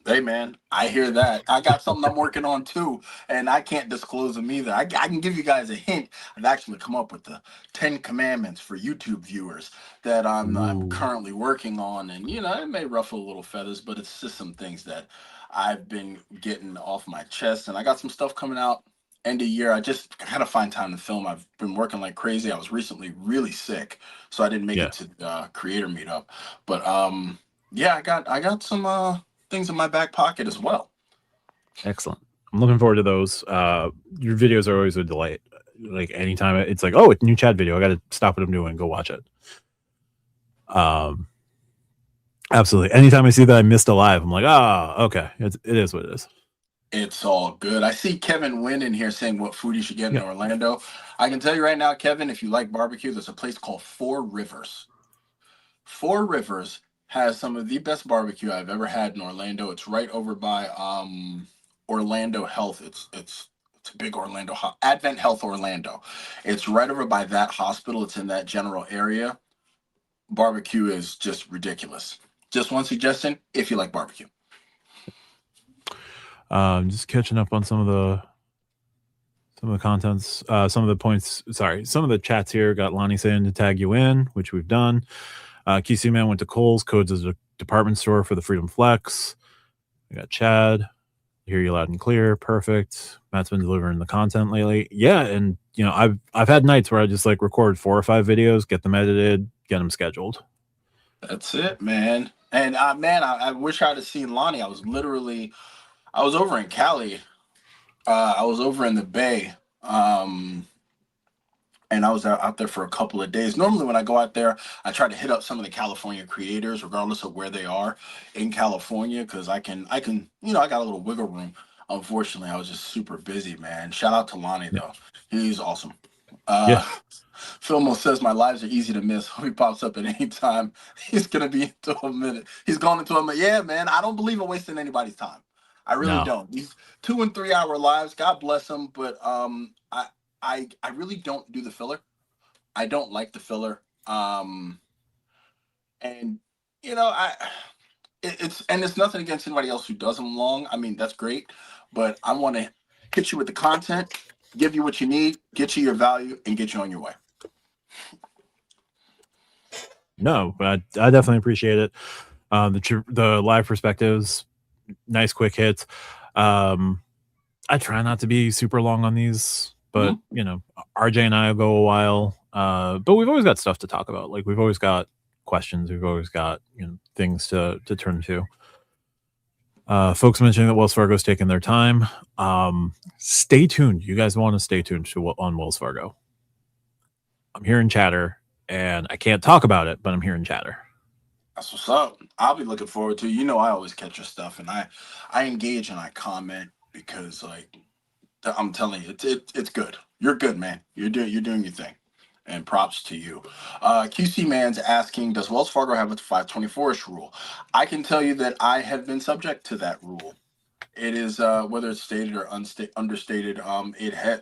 hey man, I hear that. I got something I'm working on too, and I can't disclose them either. I can give you guys a hint. I've actually come up with the 10 commandments for YouTube viewers that I'm Ooh. currently working on, and it may ruffle a little feathers, but it's just some things that I've been getting off my chest, and I got some stuff coming out end of year. I just gotta find time to film. I've been working like crazy. I was recently really sick, so I didn't make Yeah, it to creator meetup, but yeah, I got some things in my back pocket as well. excellent. I'm looking forward to those. Your videos are always a delight. Like anytime it's like, oh, it's a new chat video. I got to stop what I'm doing and go watch it. Um, absolutely. Anytime I see that I missed a live, I'm like, okay, it is what it is. It's all good. I see Kevin Wynn in here saying what food you should get in Yeah. Orlando. I can tell you right now, Kevin, if you like barbecue, there's a place called Four Rivers. Four Rivers has some of the best barbecue I've ever had in Orlando. It's right over by Orlando Health. It's a big Advent Health Orlando. It's right over by that hospital. It's in that general area. Barbecue is just ridiculous. Just one suggestion: if you like barbecue. Just catching up on some of the contents, some of the points. Sorry, some of the chats here. Got Lonnie saying to tag you in, which we've done. QC Man went to Kohl's. Codes is a department store for the Freedom Flex. We got Chad. Hear you loud and clear. Perfect. Matt's been delivering the content lately. Yeah, and I've had nights where I just like record 4 or 5 videos, get them edited, get them scheduled. That's it, man. And man, I wish I'd have seen Lonnie. I was over in Cali. I was over in the Bay. And I was out there for a couple of days. Normally, when I go out there, I try to hit up some of the California creators, regardless of where they are in California, because I got a little wiggle room. Unfortunately, I was just super busy, man. Shout out to Lonnie Yeah. though, he's awesome. Yeah. Filmo says my lives are easy to miss. He pops up at any time. He's gonna be into a minute. He's gone into a minute. Yeah, man. I don't believe in wasting anybody's time. I really No. don't. These 2 and 3 hour lives, God bless them, but I really don't do the filler. I don't like the filler. And you know, it's nothing against anybody else who does them long. I mean, that's great, but I want to hit you with the content, give you what you need, get you your value, and get you on your way. No, but I definitely appreciate it. The live perspectives, nice quick hits. I try not to be super long on these, but RJ and I will go a while. But we've always got stuff to talk about. Like we've always got questions. We've always got things to turn to. Folks mentioning that Wells Fargo's taking their time. Stay tuned. You guys want to stay tuned on Wells Fargo. I'm hearing chatter, and I can't talk about it, but I'm hearing chatter. That's what's up. I'll be looking forward to. I always catch your stuff, and I engage and I comment because I'm telling you, it's good. You're good, man. You're doing your thing, and props to you. QC Man's asking, does Wells Fargo have a 524ish rule? I can tell you that I have been subject to that rule. It is whether it's stated or understated.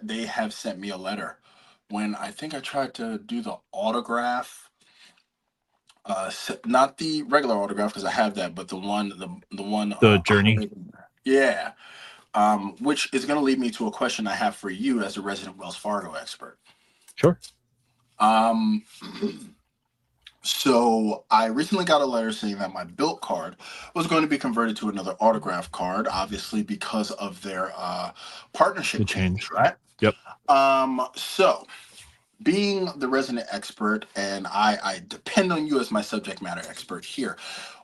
They have sent me a letter when I think I tried to do the autograph. Not the regular autograph because I have that, but the one The journey. Yeah. Which is going to lead me to a question I have for you as a resident Wells Fargo expert. Sure. So I recently got a letter saying that my built card was going to be converted to another autograph card, obviously because of their partnership change, right? Yep. So being the resident expert, and I depend on you as my subject matter expert here,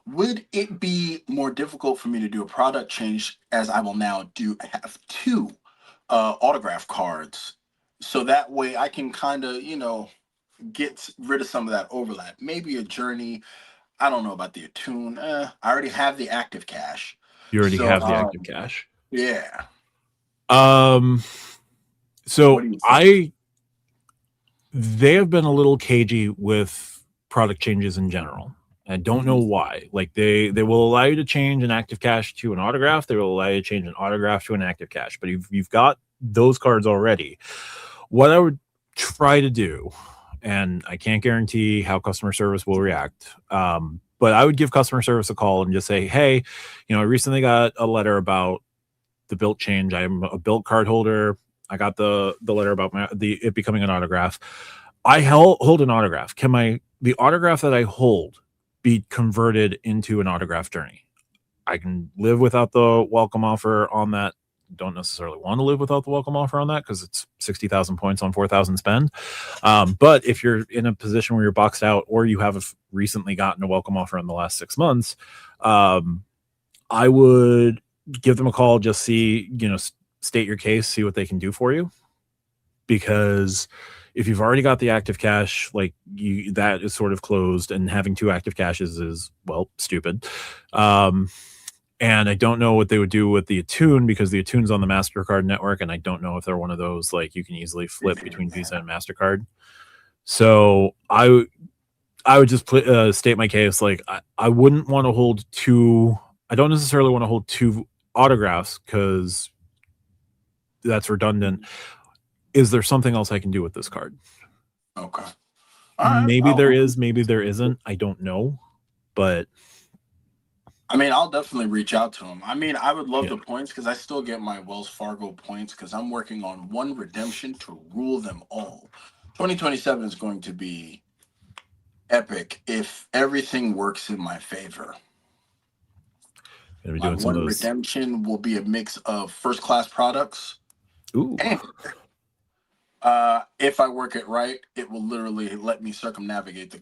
would it be more difficult for me to do a product change as I will now have 2 autograph cards, so that way I can kind of get rid of some of that overlap? Maybe a journey. I don't know about the attune. I already have the active cash. You already have the active cash. Yeah. So they have been a little cagey with product changes in general. I don't know why. Like they will allow you to change an active cash to an autograph. They will allow you to change an autograph to an active cash. But you've got those cards already. What I would try to do, and I can't guarantee how customer service will react, but I would give customer service a call and just say, hey, I recently got a letter about the built change. I'm a built card holder. I got the letter about it becoming an autograph. I hold an autograph. Can the autograph that I hold be converted into an autograph journey? I can live without the welcome offer on that. Don't necessarily want to live without the welcome offer on that because it's 60,000 points on 4,000 spend. But if you're in a position where you're boxed out or you have recently gotten a welcome offer in the last 6 months, I would give them a call, just see, state your case, see what they can do for you. Because if you've already got the active cash, that is sort of closed, and having 2 active caches is, well, stupid. And I don't know what they would do with the Attune, because the Attune's on the MasterCard network, and I don't know if they're one of those, you can easily flip between Visa and MasterCard. So I would just state my case. I wouldn't want to hold 2. I don't necessarily want to hold 2 autographs because that's redundant. Is there something else I can do with this card? Okay. Maybe there is, maybe there isn't. I don't know. But I mean, I'll definitely reach out to him. I mean, I would love the points because I still get my Wells Fargo points because I'm working on one redemption to rule them all. 2027 is going to be epic if everything works in my favor. Gonna be My doing some of one those. redemption will be a mix of first class products, Ooh. and if I work it right, it will literally let me circumnavigate the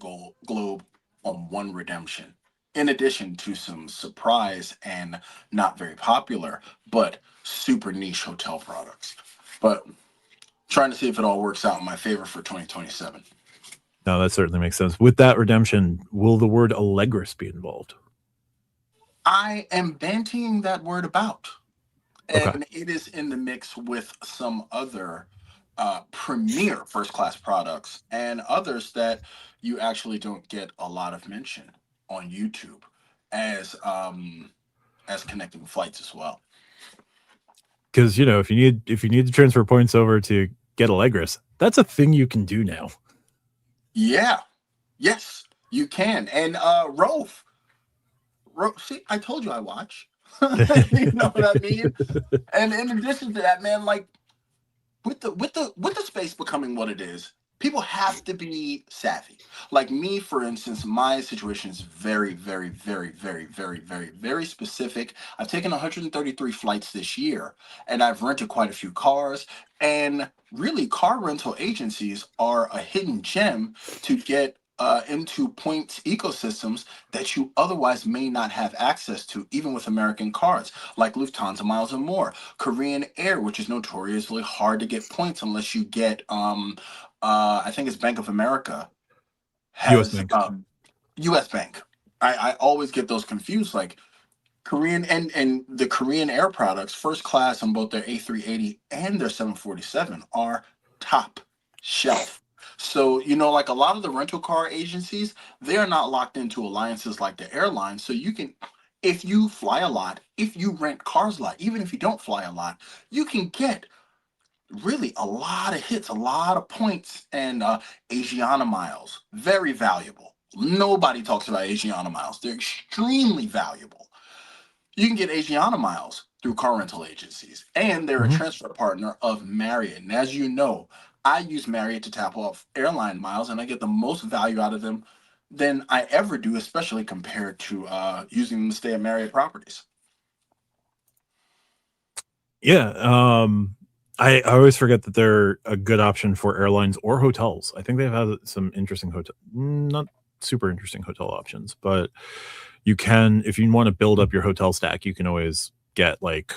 globe on one redemption. In addition to some surprise and not very popular, but super niche hotel products. But trying to see if it all works out in my favor for 2027. No, that certainly makes sense. With that redemption, will the word Allegris be involved? I am bantying that word about, Okay. and it is in the mix with some other premier first class products and others that you actually don't get a lot of mention on YouTube as connecting flights as well. Because if you need to transfer points over to get Allegris, that's a thing you can do now. Yeah, yes, you can. And see, I told you I watch. You know what I mean? And in addition to that, man, like with the space becoming what it is, people have to be savvy. Like me, for instance, my situation is very, very, very, very, very, very, very specific. I've taken 133 flights this year, and I've rented quite a few cars. And really, car rental agencies are a hidden gem to get into points ecosystems that you otherwise may not have access to, even with American cards, like Lufthansa Miles and More. Korean Air, which is notoriously hard to get points unless you get I think it's Bank of America U.S. has Bank. US Bank. I always get those confused. Like Korean and the Korean Air products, first class on both their A380 and their 747 are top shelf. So, like a lot of the rental car agencies, they are not locked into alliances like the airlines. So you can, if you fly a lot, if you rent cars a lot, even if you don't fly a lot, you can get really a lot of hits, a lot of points, and Asiana miles, very valuable. Nobody talks about Asiana miles. They're extremely valuable. You can get Asiana miles through car rental agencies, and they're a transfer partner of Marriott. And as you know, I use Marriott to tap off airline miles, and I get the most value out of them than I ever do, especially compared to using them to stay at Marriott properties. Yeah. I always forget that they're a good option for airlines or hotels. I think they've had some interesting not super interesting hotel options, but you can, if you want to build up your hotel stack, you can always get like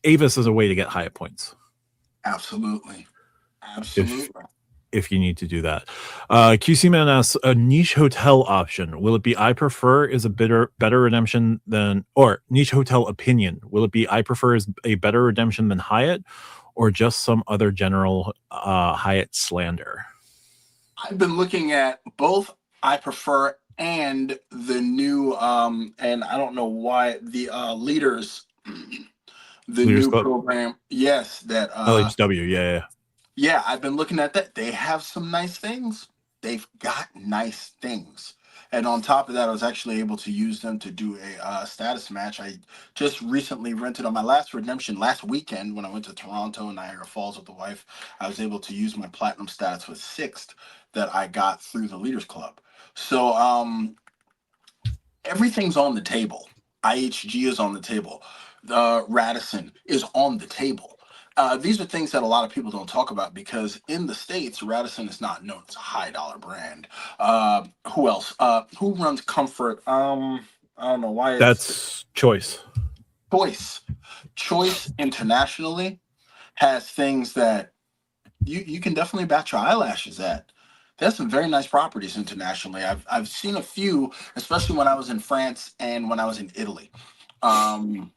Avis is a way to get Hyatt points. Absolutely. If Absolutely. if you need to do that. QC Man asks, a niche hotel option. Will it be I prefer is a better redemption than, or niche hotel opinion? Will it be I prefer is a better redemption than Hyatt, or just some other general Hyatt slander? I've been looking at both I prefer and the new and I don't know why the leaders the Leaders new Club, program. Yes, that LHW. Yeah. yeah, I've been looking at that. They have some nice things. They've got nice things. And on top of that, I was actually able to use them to do a status match. I just recently rented on my last redemption last weekend when I went to Toronto and Niagara Falls with the wife. I was able to use my platinum status with Sixth that I got through the Leaders Club. So everything's on the table. IHG is on the table. The Radisson is on the table. These are things that a lot of people don't talk about because in the States, Radisson is not known as a high dollar brand. Who else? Who runs Comfort? I don't know why That's Choice. Choice. Choice internationally has things that you can definitely bat your eyelashes at. There's some very nice properties internationally. I've seen a few, especially when I was in France and when I was in Italy. Um,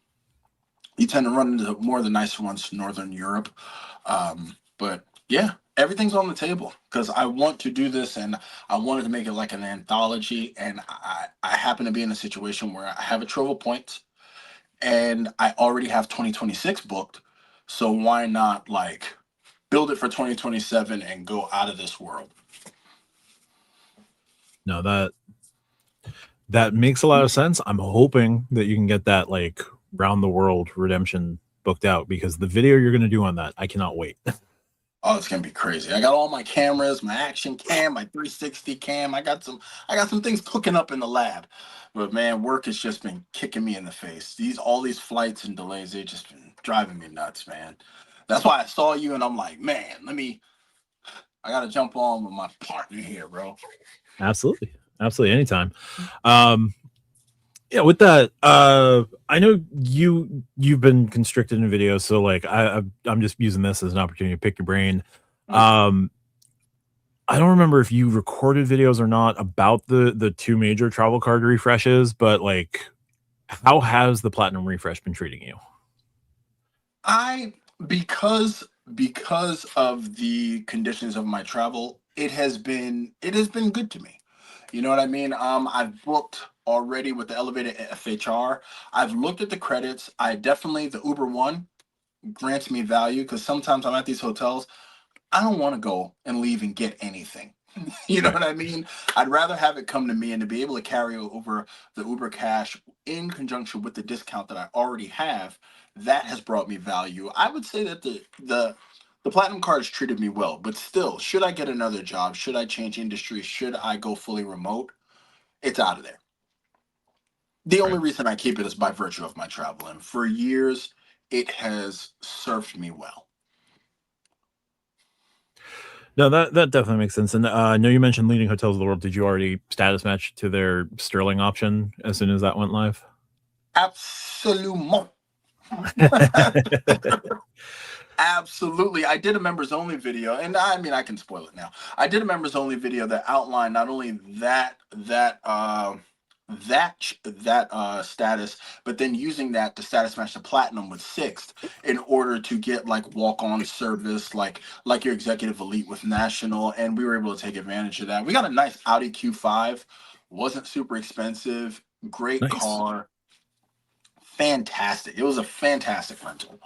you tend to run into more of the nicer ones in Northern Europe. But yeah, everything's on the table because I want to do this and I wanted to make it like an anthology. And I happen to be in a situation where I have a trove of points and I already have 2026 booked. So why not like build it for 2027 and go out of this world? No, that makes a lot of sense. I'm hoping that you can get that like round the world redemption booked out because the video you're going to do on that, I cannot wait. Oh, it's gonna be crazy. I got all my cameras, my action cam, my 360 cam. I got some things cooking up in the lab. But man, work has just been kicking me in the face. All these flights and delays, they've just been driving me nuts, man. That's why I saw you and I'm like, man, I gotta jump on with my partner here, bro. Absolutely. Absolutely. Anytime. Um, yeah, with that, I know you've been constricted in videos, so like I'm just using this as an opportunity to pick your brain. Mm. Um, I don't remember if you recorded videos or not about the two major travel card refreshes, but like, how has the platinum refresh been treating you? I because because of the conditions of my travel, it has been good to me. You know what I mean? I've booked already with the elevated FHR. I've looked at the credits. I definitely the Uber One grants me value because sometimes I'm at these hotels. I don't want to go and leave and get anything. You know Right. what I mean? I'd rather have it come to me and to be able to carry over the Uber Cash in conjunction with the discount that I already have. That has brought me value. I would say that the platinum card has treated me well, but still, should I get another job? Should I change industry? Should I go fully remote? It's out of there. The only Right. reason I keep it is by virtue of my travel, and for years, it has served me well. No, that definitely makes sense. And I know you mentioned leading hotels of the world. Did you already status match to their Sterling option as soon as that went live? Absolument. Absolutely. I did a members only video, and I mean I can spoil it now. I did a members only video that outlined not only that status, but then using that to status match the platinum with sixth in order to get like walk on service, like your executive elite with national, and we were able to take advantage of that. We got a nice Audi Q5, wasn't super expensive, great Nice. car, fantastic. It was a fantastic rental.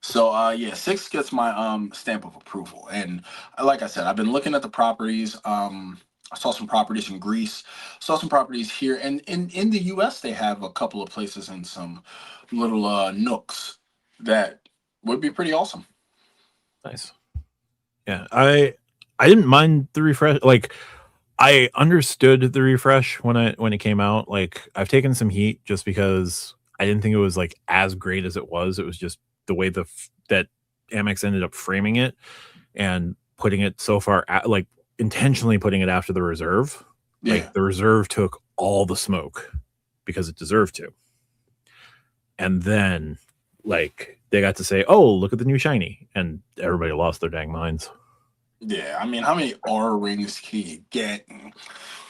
So yeah, six gets my stamp of approval. And like I said, I've been looking at the properties. I saw some properties in Greece, saw some properties here, and in the US they have a couple of places in some little nooks that would be pretty awesome. Nice. Yeah, I didn't mind the refresh. Like, I understood the refresh when it came out. Like, I've taken some heat just because I didn't think it was like as great as it was. It was just the way that Amex ended up framing it and putting it so far like intentionally putting it after the reserve. Yeah. Like the reserve took all the smoke because it deserved to. And then like they got to say, "Oh, look at the new shiny," and everybody lost their dang minds. Yeah, I mean, how many R rings can you get?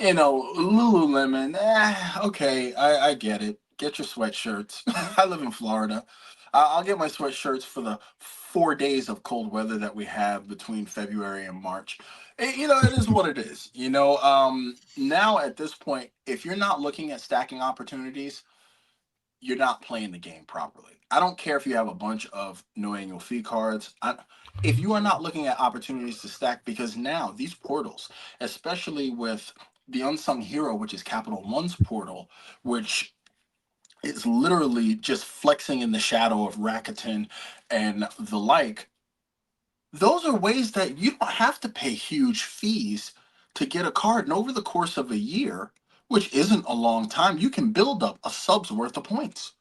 Lululemon. Okay, I get it. Get your sweatshirts. I live in Florida. I'll get my sweatshirts for the 4 days of cold weather that we have between February and March. It is what it is. Now at this point, if you're not looking at stacking opportunities, you're not playing the game properly. I don't care if you have a bunch of no annual fee cards. If you are not looking at opportunities to stack, because now these portals, especially with the unsung hero, which is Capital One's portal, which is literally just flexing in the shadow of Rakuten and the like, those are ways that you don't have to pay huge fees to get a card. And over the course of a year, which isn't a long time, you can build up a sub's worth of points.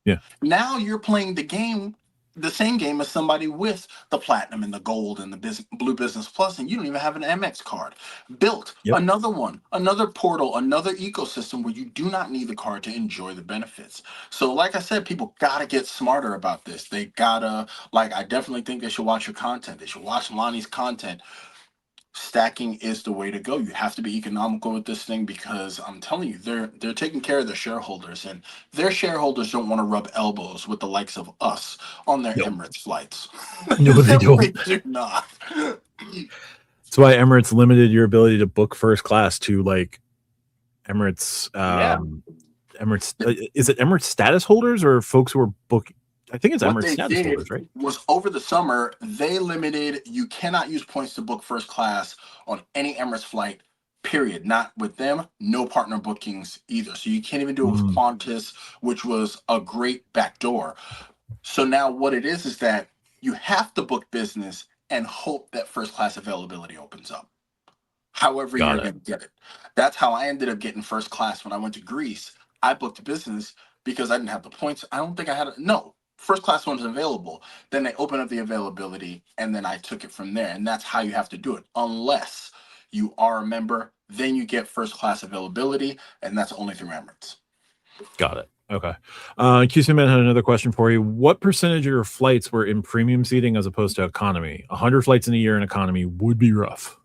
Yeah. Now you're playing the same game as somebody with the platinum and the gold and the blue business plus, and you don't even have an MX card. Built Yep. another one, another portal, another ecosystem where you do not need the card to enjoy the benefits. So, like I said, people gotta get smarter about this. They gotta I definitely think they should watch your content. They should watch Lonnie's content. Stacking is the way to go. You have to be economical with this thing because I'm telling you, they're taking care of their shareholders, and their shareholders don't want to rub elbows with the likes of us on their No. Emirates flights. No, They they simply don't. do not. That's why Emirates limited your ability to book first class to like Emirates. Yeah. Emirates. Is it Emirates status holders or folks who are book? I think it's What Emirates they status did holders, right? was over the summer, they limited you cannot use points to book first class on any Emirates flight, period. Not with them, no partner bookings either. So you can't even do it with Mm, Qantas, which was a great backdoor. So now what it is that you have to book business and hope that first class availability opens up. However, Got you're it. going to get it. That's how I ended up getting first class when I went to Greece. I booked a business because I didn't have the points. I don't think I had no first class ones available. Then they opened up the availability, and then I took it from there. And that's how you have to do it, unless you are a member. Then you get first class availability, and that's only through Emirates. Got it. Okay. QC Man had another question for you. What percentage of your flights were in premium seating as opposed to economy? 100 flights in a year in economy would be rough.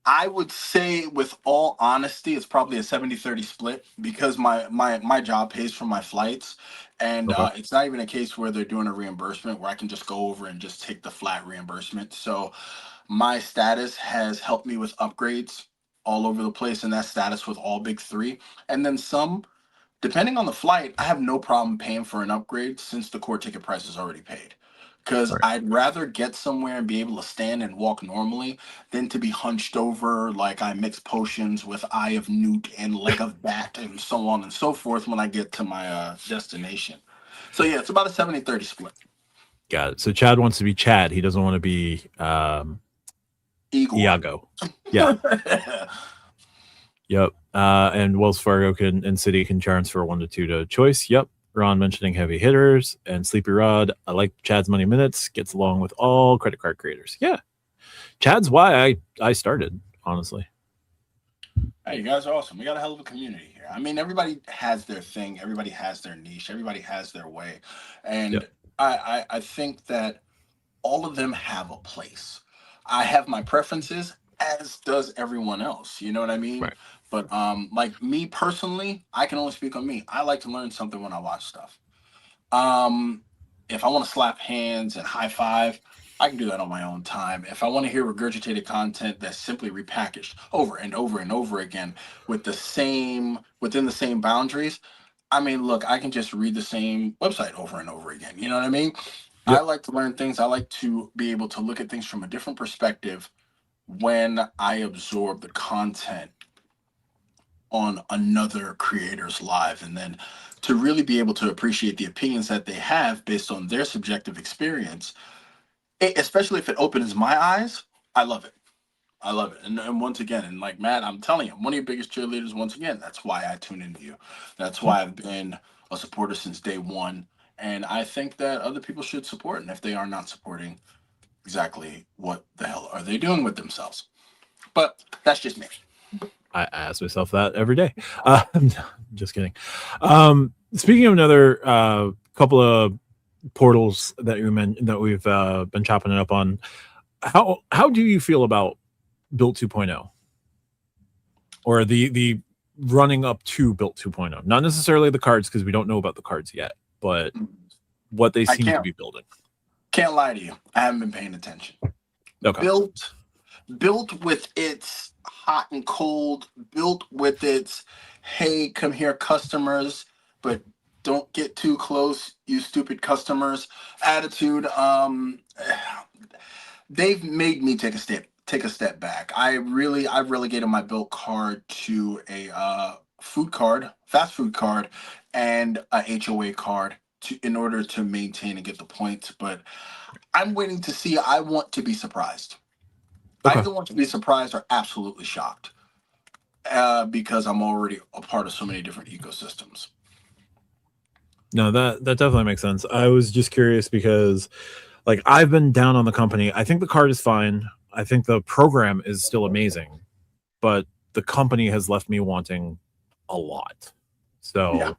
I would say, with all honesty, it's probably a 70-30 split because my job pays for my flights, and Okay. it's not even a case where they're doing a reimbursement where I can just go over and just take the flat reimbursement. So my status has helped me with upgrades all over the place, and that status with all big three, and then some. Depending on the flight, I have no problem paying for an upgrade since the core ticket price is already paid. Because Right. I'd rather get somewhere and be able to stand and walk normally than to be hunched over like I mix potions with Eye of Newt and Leg of Bat and so on and so forth when I get to my destination. So yeah, it's about a 70-30 split. Got it. So Chad wants to be Chad. He doesn't want to be Igor. Iago. Yeah. Yep. And Wells Fargo and City can transfer 1 to 2 to choice. Yep. Ron mentioning heavy hitters and Sleepy Rod. I like Chad's money minutes. Gets along with all credit card creators. Yeah. Chad's why I started, honestly. Hey, you guys are awesome. We got a hell of a community here. I mean, everybody has their thing. Everybody has their niche. Everybody has their way. And Yep. I think that all of them have a place. I have my preferences, as does everyone else. You know what I mean? Right. But like me personally, I can only speak on me. I like to learn something when I watch stuff. Um, if I want to slap hands and high five, I can do that on my own time. If I want to hear regurgitated content that's simply repackaged over and over and over again with the same within the same boundaries, I mean, look, I can just read the same website over and over again. You know what I mean? I Yep. like to learn things. I like to be able to look at things from a different perspective when I absorb the content on another creator's live, and then to really be able to appreciate the opinions that they have based on their subjective experience, especially if it opens my eyes. I love it. I love it. And once again, and like Matt, I'm telling you, I'm one of your biggest cheerleaders. Once again, that's why I tune into you. That's why I've been a supporter since day one. And I think that other people should support. And if they are not supporting, exactly what the hell are they doing with themselves? But that's just me. I ask myself that every day. Just kidding. Speaking of another couple of portals that you mentioned that we've been chopping it up on, how do you feel about Built 2.0 or the running up to Built 2.0? Not necessarily the cards because we don't know about the cards yet, but what they I seem to be building. can't lie to you. I haven't been paying attention. Okay. Built with its hot and cold, built with its hey, come here, customers, but don't get too close, you stupid customers attitude. They've made me take a step back. I've relegated my built card to a food card, fast food card, and a HOA card in order to maintain and get the points. But I'm waiting to see. I want to be surprised. I Okay. either want to be surprised or absolutely shocked, because I'm already a part of so many different ecosystems. No, that definitely makes sense. I was just curious because like I've been down on the company. I think the card is fine. I think the program is still amazing, but the company has left me wanting a lot. Yeah. So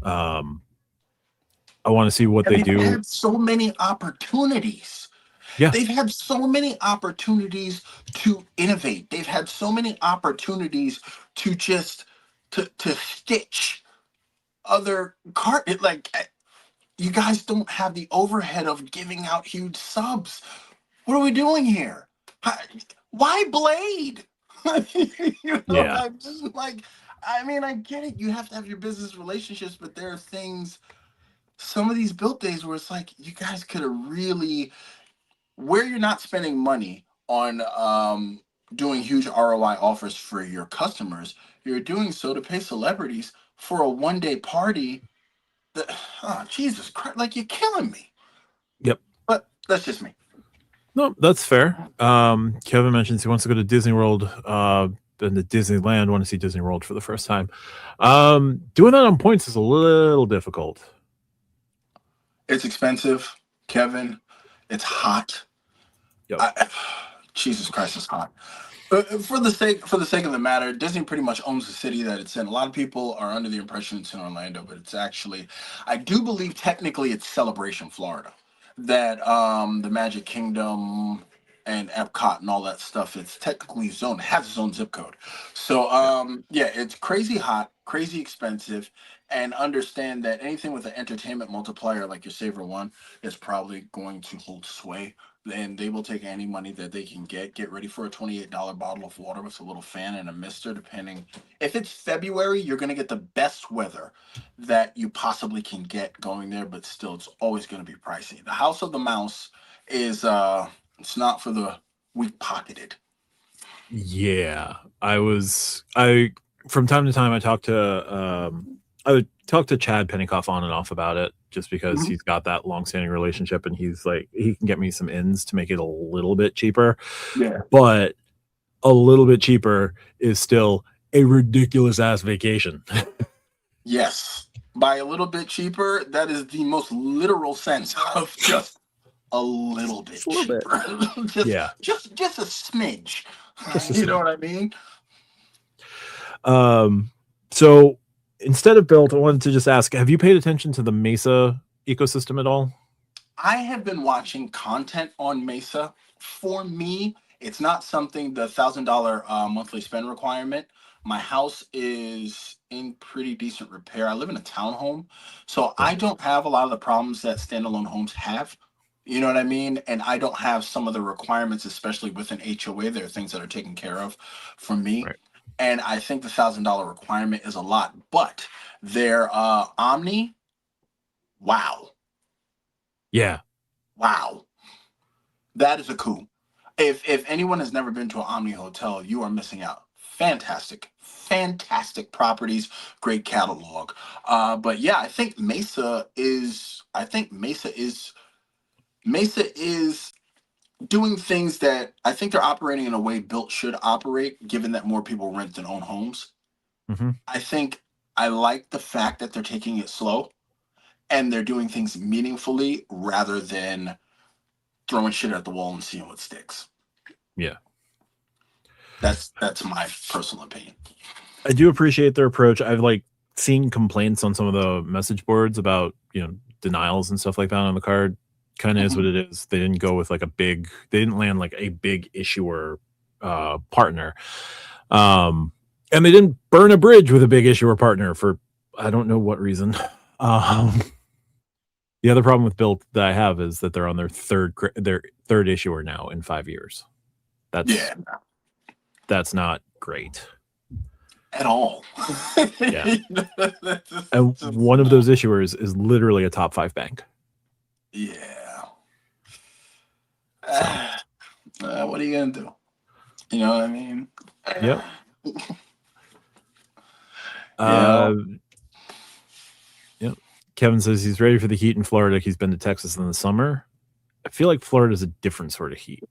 I want to see what And they they've do. had so many opportunities. Yeah. They've had so many opportunities to innovate. They've had so many opportunities to just to stitch other cart like you guys don't have the overhead of giving out huge subs. What are we doing here? Why Blade? You know, Yeah. I'm just like, I mean, I get it. You have to have your business relationships, but there are things, some of these built days where it's like, you guys could have really, where you're not spending money on doing huge ROI offers for your customers, you're doing so to pay celebrities for a 1 day party. That, oh, Jesus Christ, like you're killing me. Yep. But that's just me. No, that's fair. Kevin mentions he wants to go to Disney World, and the Disneyland. Want to see Disney World for the first time. Doing that on points is a little difficult. It's expensive, Kevin. It's hot. Yep. Jesus Christ, it's hot. For the sake of the matter, Disney pretty much owns the city that it's in. A lot of people are under the impression it's in Orlando, but it's actually, I do believe technically it's Celebration, Florida. That the Magic Kingdom and Epcot and all that stuff, it's technically zoned, has its own zip code. So Yeah. yeah, it's crazy hot, crazy expensive, and understand that anything with an entertainment multiplier like your Saver One is probably going to hold sway, and they will take any money that they can get. Get ready for a $28 bottle of water with a little fan and a mister, depending. If it's February, you're going to get the best weather that you possibly can get going there, but still, it's always going to be pricey. The House of the Mouse is, it's not for the weak pocketed. Yeah, I from time to time I would talk to Chad Pennycoff on and off about it, just because Mhm. he's got that long-standing relationship, and he's like he can get me some ins to make it a little bit cheaper, Yeah. but a little bit cheaper is still a ridiculous ass vacation. Yes. By a little bit cheaper, that is the most literal sense of just a little bit Just a little bit. cheaper. Yeah, just a smidge. just a You know smidge. what I mean? So instead of built, I wanted to just ask: have you paid attention to the Mesa ecosystem at all? I have been watching content on Mesa. For me, it's not something the $1,000 monthly spend requirement. My house is in pretty decent repair. I live in a townhome, so Yep. I don't have a lot of the problems that standalone homes have. You know what I mean? And I don't have some of the requirements, especially with an HOA. There are things that are taken care of for me. Right. And I think the $1,000 requirement is a lot. But their Omni, wow. Yeah. Wow. That is a coup. If anyone has never been to an Omni hotel, you are missing out. Fantastic, fantastic properties, great catalog. But yeah, I think Mesa is. I think Mesa is doing things that I think they're operating in a way built should operate, given that more people rent than own homes. Hmm. I think I like the fact that they're taking it slow and they're doing things meaningfully rather than throwing shit at the wall and seeing what sticks. Yeah. That's my personal opinion. I do appreciate their approach. I've like seen complaints on some of the message boards about, denials and stuff like that on the card. Kind of is Mhm. what it is. They didn't go with they didn't land like a big issuer partner. And they didn't burn a bridge with a big issuer partner for I don't know what reason. Um, the other problem with Built that I have is that they're on their third issuer now in 5 years. That's Yeah, that's not great. at all. Yeah. That's And just one of not. those issuers is literally a top 5 bank. Yeah. So, What are you gonna do? You know what I mean? yep. You Uh, know, yep. Kevin says he's ready for the heat in Florida. He's been to Texas in the summer. I feel like Florida is a different sort of heat.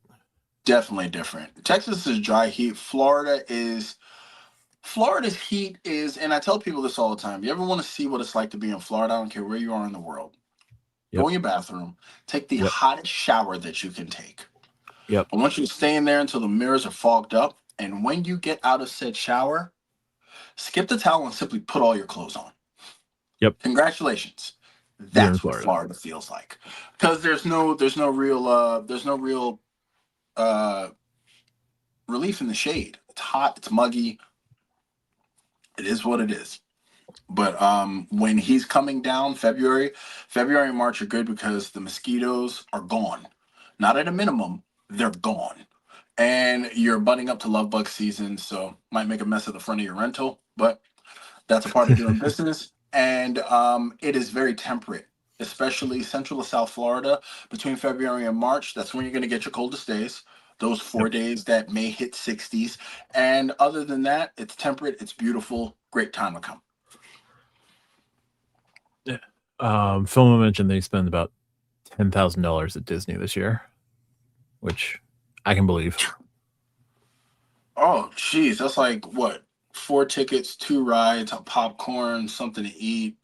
definitely different. Texas is dry heat. Florida's heat is, and I tell people this all the time. You ever want to see what it's like to be in Florida? I don't care where you are in the world. Go Yep. in your bathroom, take the Yep. hottest shower that you can take. Yep. I want you to stay in there until the mirrors are fogged up. And when you get out of said shower, skip the towel and simply put all your clothes on. Yep. Congratulations. You're in That's what Florida. Florida feels like. Because there's no real uh, relief in the shade. It's hot, it's muggy. It is what it is. But when he's coming down, February and March are good because the mosquitoes are gone. Not at a minimum, they're gone. And you're butting up to love bug season, so might make a mess of the front of your rental, but that's a part of doing business. And it is very temperate, especially Central to South Florida between February and March. That's when you're going to get your coldest days. Those Yep. 4 days that may hit 60s. And other than that, it's temperate, it's beautiful, great time to come. Yeah. Philma mentioned they spend about $10,000 at Disney this year, which I can believe. Oh, jeez, that's like what? 4 tickets, 2 rides, a popcorn, something to eat,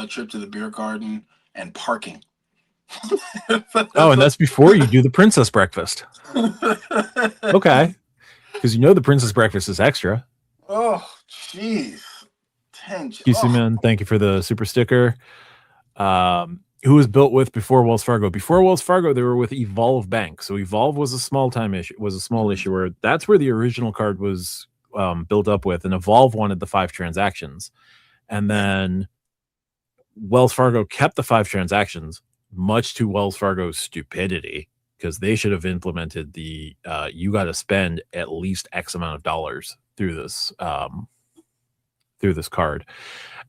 trip to the beer garden, and parking. Oh, and that's before you do the princess breakfast. Okay, because the princess breakfast is extra. Oh, jeez. 10. QC Oh, Man, thank you for the super sticker. Who was built with before Wells Fargo? Before Wells Fargo, they were with Evolve Bank. So Evolve was a small issuer. That's where the original card was built up with, and Evolve wanted the 5 transactions, and yeah. then Wells Fargo kept the 5 transactions, much to Wells Fargo's stupidity, because they should have implemented the you got to spend at least X amount of dollars through this card,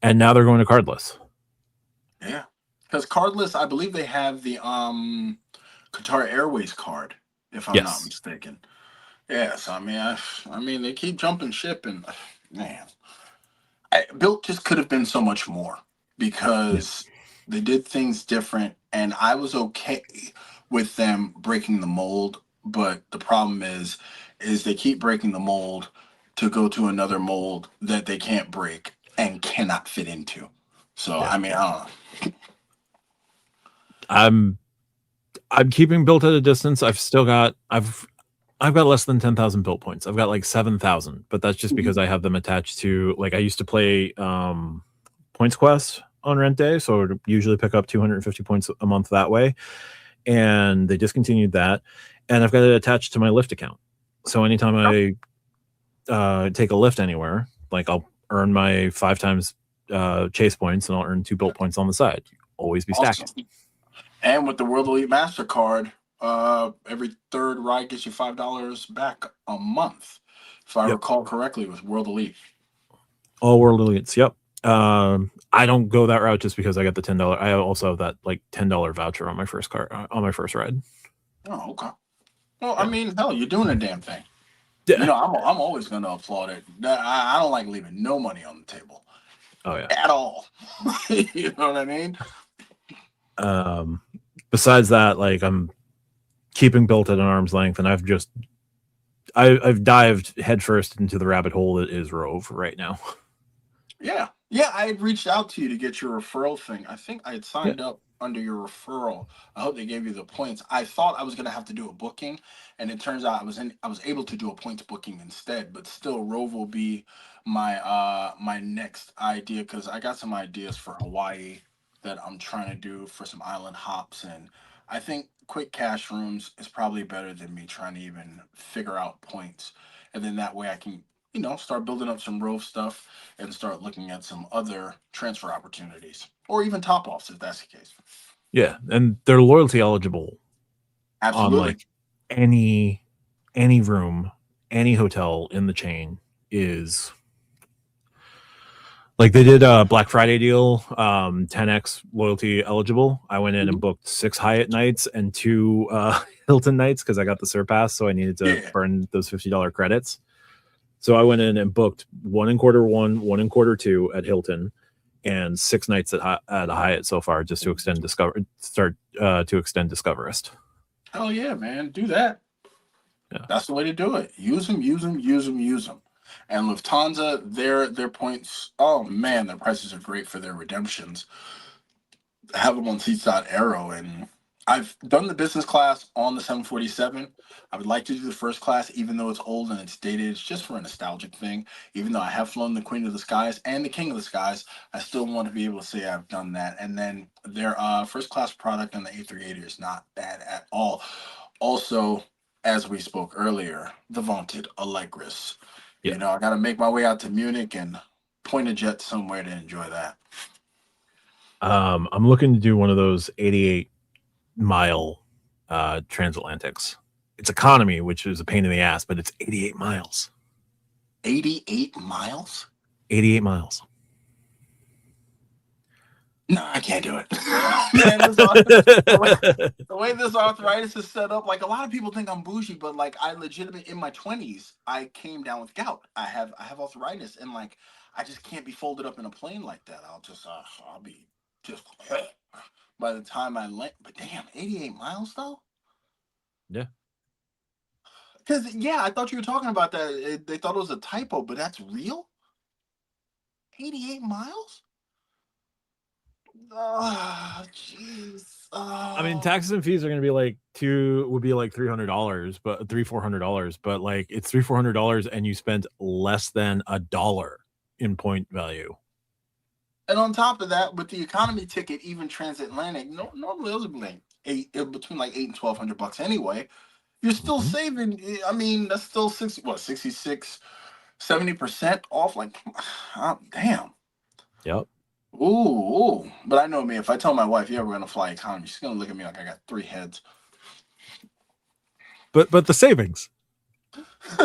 and now they're going to cardless. Yeah. Because cardless, I believe they have the Qatar Airways card, if I'm not Yes. mistaken. Yeah, so I mean, they keep jumping ship, and man, Built just could have been so much more Yeah. because they did things different, and I was okay with them breaking the mold. But the problem is they keep breaking the mold to go to another mold that they can't break and cannot fit into. So Yeah. I mean, I don't know. I'm keeping Built at a distance. I've got less than 10,000 Built points. I've got like 7,000, but that's just because I have them attached to, like, I used to play Points Quest on rent day, so I would usually pick up 250 points a month that way, and they discontinued that, and I've got it attached to my Lyft account. So anytime I take a Lyft anywhere, like, I'll earn my 5 times chase points, and I'll earn 2 Built points on the side. Always be stacking. Awesome. And with the World Elite MasterCard, every third ride gets you $5 back a month, if I recall correctly, with World Elite. All World Elites. Yep. I don't go that route just because I got the $10. I also have that like $10 voucher on my first car on my first ride. Oh, okay. Well, Yeah. I mean, hell, you're doing a damn thing. Yeah. You know, I'm always going to applaud it. I don't like leaving no money on the table. Oh yeah. At all. You know what I mean? Besides that, like, I'm keeping Built at an arm's length, and I've dived headfirst into the rabbit hole that is Rove right now. Yeah. Yeah, I had reached out to you to get your referral thing. I think I had signed up under your referral. I hope they gave you the points. I thought I was going to have to do a booking, and it turns out I was able to do a points booking instead, but still Rove will be my next idea, cuz I got some ideas for Hawaii that I'm trying to do for some island hops, and I think quick cash rooms is probably better than me trying to even figure out points. And then that way I can, start building up some Rove stuff and start looking at some other transfer opportunities or even top offs if that's the case. Yeah, and they're loyalty eligible on, Absolutely. like, any room, any hotel in the chain is, like, they did a Black Friday deal, 10x loyalty eligible. I went in and booked 6 Hyatt nights and 2 Hilton nights because I got the Surpass, so I needed to burn those $50 credits. So I went in and booked 1 in Q1, 1 in Q2 at Hilton, and 6 nights at a Hyatt so far, just to extend Discoverist. Hell yeah, man. Do that. Yeah. That's the way to do it. Use them, use them, use them, use them. And Lufthansa, their points, oh man, their prices are great for their redemptions. I have them on Seats.Aero, and I've done the business class on the 747. I would like to do the first class, even though it's old and it's dated. It's just for a nostalgic thing. Even though I have flown the Queen of the Skies and the King of the Skies, I still want to be able to say I've done that. And then their first class product on the A380 is not bad at all. Also, as we spoke earlier, the vaunted Allegris. Yeah. You know, I got to make my way out to Munich and point a jet somewhere to enjoy that. I'm looking to do one of those 88-mile transatlantics. It's economy, which is a pain in the ass, but it's 88 miles. 88 miles? 88 miles. No, I can't do it. Man, the way this arthritis is set up, like, a lot of people think I'm bougie, but like, I legitimately in my 20s, I came down with gout. I have arthritis, and like, I just can't be folded up in a plane like that. I'll be just by the time I land. But damn, 88 miles though. Yeah. Because yeah, I thought you were talking about that. They thought it was a typo, but that's real. 88 miles. Oh, jeez. I mean, Oh. taxes and fees are going to be like would be like $300, but $400, but like it's $400 and you spent less than $1 in point value. And on top of that, with the economy ticket, even transatlantic, normally those would be like between like $8 and $1,200 anyway. You're still saving. I mean, that's still 66, 70% off. Like, oh, damn. Yep. Ooh. But I know me. If I tell my wife, yeah, we're gonna fly economy, she's gonna look at me like I got 3 heads. But the savings. She's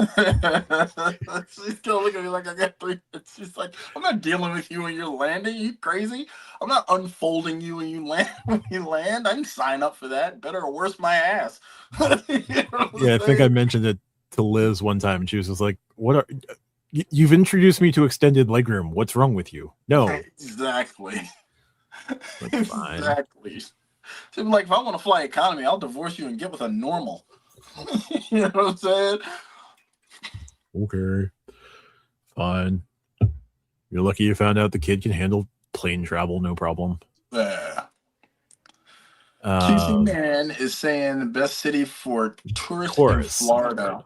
gonna look at me like I got 3 heads. She's like, I'm not dealing with you when you're landing. You crazy? I'm not unfolding you when you land. When you land, I didn't sign up for that. Better or worse, my ass. Yeah, I think I mentioned it to Liz one time, and she was just like, "What are you've introduced me to extended legroom? What's wrong with you?" No, exactly. that's fine. Exactly. So like, if I want to fly economy, I'll divorce you and get with a normal. You know what I'm saying? Okay, fine. You're lucky you found out the kid can handle plane travel, no problem. Yeah. QC Man is saying the best city for tourists in Florida.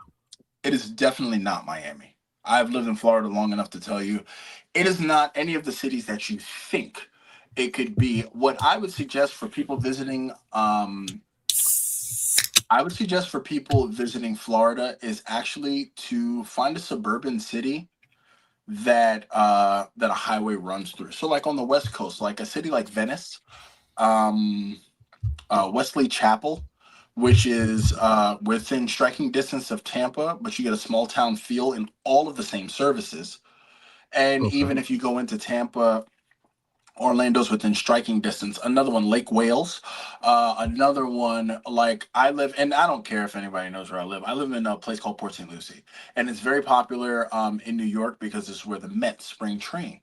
It is definitely not Miami. I've lived in Florida long enough to tell you, it is not any of the cities that you think it could be. What I would suggest for people visiting, Florida is actually to find a suburban city that that a highway runs through. So like on the West Coast, like a city like Venice, Wesley Chapel, which is within striking distance of Tampa, but you get a small town feel in all of the same services. And even if you go into Tampa, Orlando's within striking distance. Another one, Lake Wales. Another one, like I live, and I don't care if anybody knows where I live. I live in a place called Port St. Lucie, and it's very popular in New York because it's where the Mets spring train.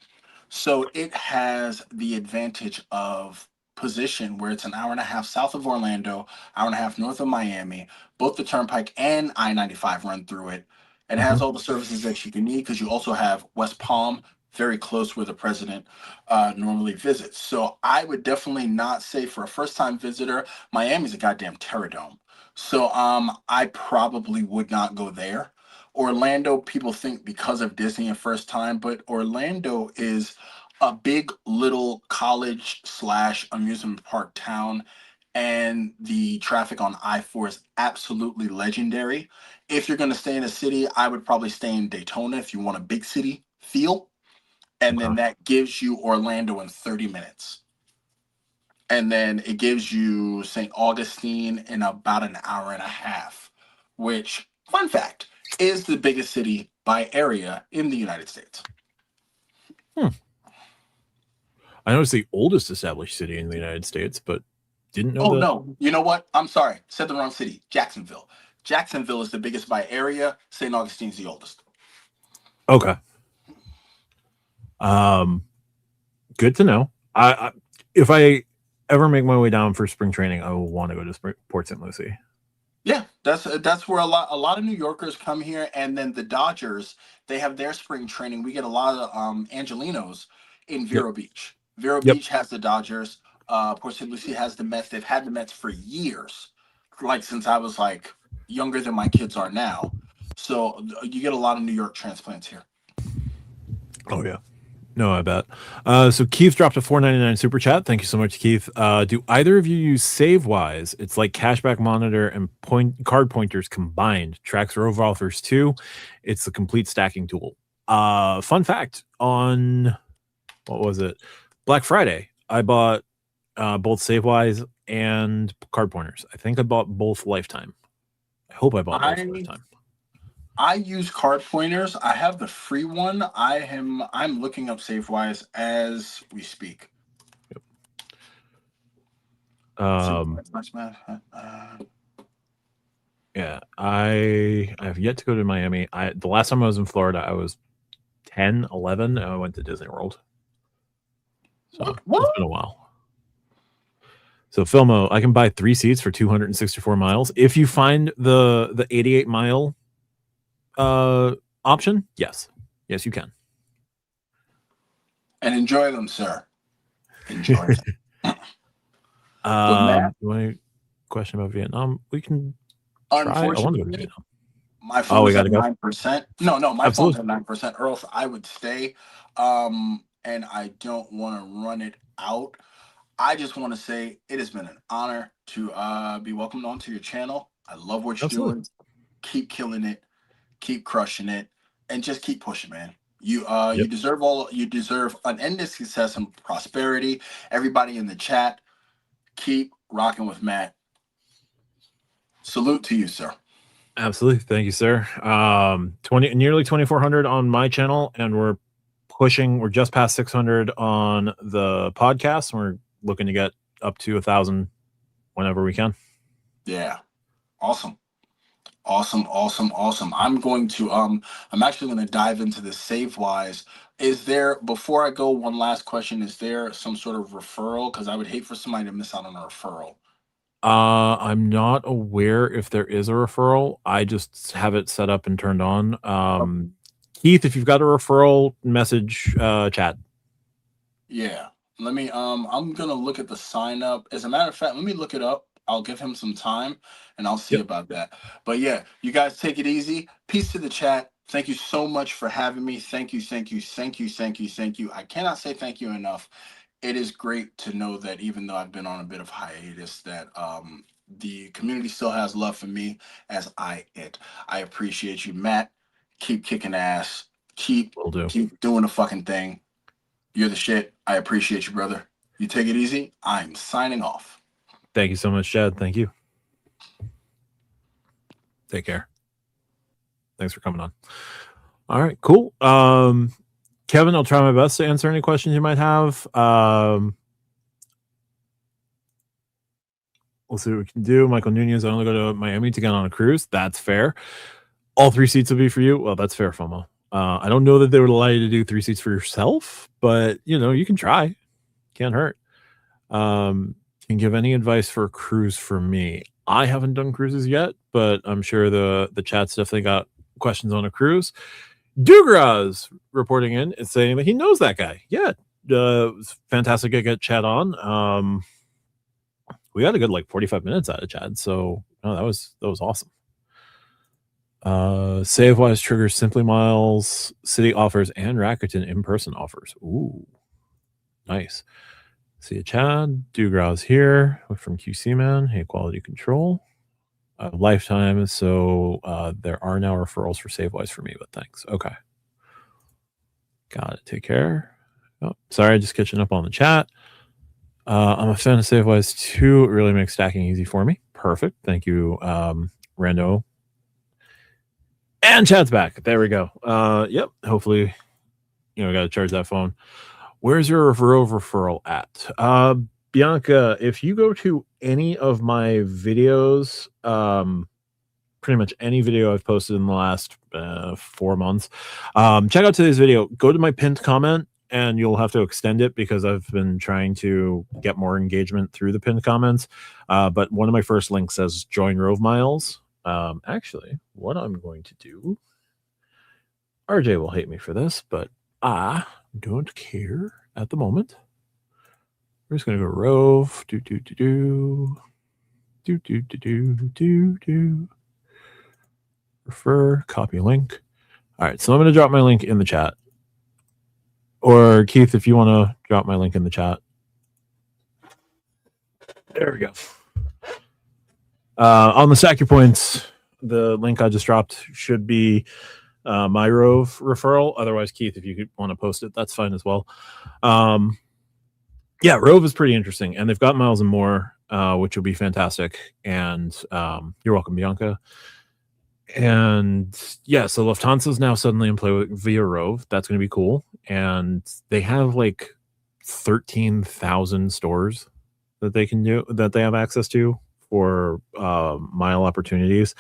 So it has the advantage of position where it's an hour and a half south of Orlando, hour and a half north of Miami. Both the Turnpike and I-95 run through it. It has all the services that you can need because you also have West Palm, very close where the president normally visits. So I would definitely not say for a first-time visitor, Miami's a goddamn terror dome. So I probably would not go there. Orlando, people think because of Disney a first time, but Orlando is a big little college slash amusement park town, and the traffic on I-4 is absolutely legendary. If you're going to stay in a city, I would probably stay in Daytona if you want a big city feel, and then that gives you Orlando in 30 minutes. And then it gives you St. Augustine in about an hour and a half, which, fun fact, is the biggest city by area in the United States. I know it's the oldest established city in the United States, but didn't know. Oh, no. You know what? I'm sorry. Said the wrong city. Jacksonville. Jacksonville is the biggest by area. St. Augustine's the oldest. Okay. Good to know. I if I ever make my way down for spring training, I will want to go to Port St. Lucie. Yeah, that's where a lot of New Yorkers come here, and then the Dodgers, they have their spring training. We get a lot of Angelinos in Vero Beach. Vero Beach has the Dodgers. Port St. Lucie has the Mets. They've had the Mets for years, like since I was like younger than my kids are now. So you get a lot of New York transplants here. Oh yeah. No, I bet. So Keith dropped a $4.99 super chat. Thank you so much, Keith. Do either of you use SaveWise? It's like Cashback Monitor and card pointers combined. Tracks Rover offers too. It's the complete stacking tool. Fun fact, on what was it? Black Friday, I bought both SaveWise and card pointers. I think I bought both Lifetime. I hope I bought both Lifetime. I use card pointers. I have the free one. I'm looking up SafeWise as we speak. Yeah, I have yet to go to Miami. The last time I was in Florida, I was 10, 11, and I went to Disney World. So it's been a while. So Filmo, I can buy 3 seats for 264 miles. If you find the 88 mile option, yes, you can. And enjoy them, sir. Enjoy them. But Matt, You want a question about Vietnam? We can try. I want to go to unfortunately, Vietnam. my Oh, phone we is got at to go. 9%. No, my phone's Absolutely. at 9%, or else I would stay. And I don't want to run it out. I just want to say it has been an honor to be welcomed onto your channel. I love what you're Absolutely. doing. Keep killing it, keep crushing it, and just keep pushing, man. You Yep. you deserve unending success and prosperity. Everybody in the chat, keep rocking with Matt. Salute to you, sir. Absolutely. Thank you, sir. nearly 2,400 on my channel, and we're just past 600 on the podcast. We're looking to get up to 1,000 whenever we can. Yeah. Awesome. Awesome. I'm actually going to dive into the SaveWise. Is there, before I go, one last question, is there some sort of referral? Because I would hate for somebody to miss out on a referral. I'm not aware if there is a referral. I just have it set up and turned on. Keith, if you've got a referral, message Chad. Yeah. I'm gonna look at the sign up. As a matter of fact, let me look it up. I'll give him some time and I'll see Yep. about that. But yeah, you guys take it easy. Peace to the chat. Thank you so much for having me. Thank you. I cannot say thank you enough. It is great to know that even though I've been on a bit of hiatus, that the community still has love for me as I appreciate you, Matt. Keep kicking ass. Will do. Keep doing the fucking thing. You're the shit. I appreciate you, brother. You take it easy. I'm signing off. Thank you so much, Chad. Thank you. Take care. Thanks for coming on. All right, cool. Kevin, I'll try my best to answer any questions you might have. We'll see what we can do. Michael Nunez, I only go to Miami to get on a cruise. That's fair. All 3 seats will be for you. Well, that's fair, FOMO. I don't know that they would allow you to do 3 seats for yourself, but you can try. Can't hurt. Can give any advice for a cruise for me? I haven't done cruises yet, but I'm sure the chat's definitely got questions on a cruise. Dugraz reporting in and saying that he knows that guy. Yeah, it was fantastic to get Chad on. We got a good 45 minutes out of Chad, so that was awesome. SaveWise triggers Simply Miles, City offers, and Rakuten in-person offers. Ooh, nice. See you, Chad. Dugraz here from QC Man. Hey, quality control. Lifetime. So there are now referrals for SaveWise for me, but thanks. Okay. Got it. Take care. Oh, sorry, just catching up on the chat. I'm a fan of SaveWise too. It really makes stacking easy for me. Perfect. Thank you, Rando. And Chad's back. There we go. Yep. Hopefully, got to charge that phone. Where's your referral at? Bianca, if you go to any of my videos, pretty much any video I've posted in the last 4 months, check out today's video. Go to my pinned comment, and you'll have to extend it because I've been trying to get more engagement through the pinned comments. But one of my first links says join Rove Miles. Actually, what I'm going to do, RJ will hate me for this, but I don't care at the moment. We're just going to go Rove. Refer, copy link. All right, so I'm going to drop my link in the chat. Or Keith, if you want to drop my link in the chat. There we go. On the Stack Your Points, the link I just dropped should be my Rove referral. Otherwise, Keith, if you want to post it, that's fine as well. Yeah, Rove is pretty interesting, and they've got Miles and More, which will be fantastic. And you're welcome, Bianca. And yeah, so Lufthansa is now suddenly in play via Rove. That's going to be cool. And they have 13,000 stores that they have access to for mile opportunities.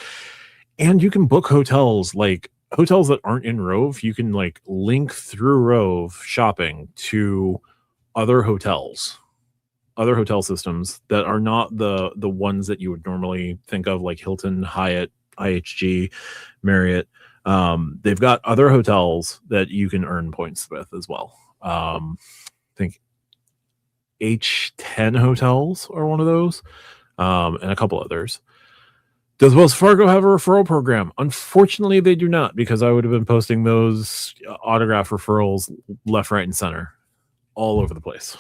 And you can book hotels that aren't in Rove. You can link through Rove shopping to other hotel systems that are not the ones that you would normally think of, like Hilton, Hyatt, IHG, Marriott. They've got other hotels that you can earn points with as well. I think H10 hotels are one of those, and a couple others. Does Wells Fargo have a referral program? Unfortunately, they do not, because I would have been posting those autograph referrals left, right, and center all over the place.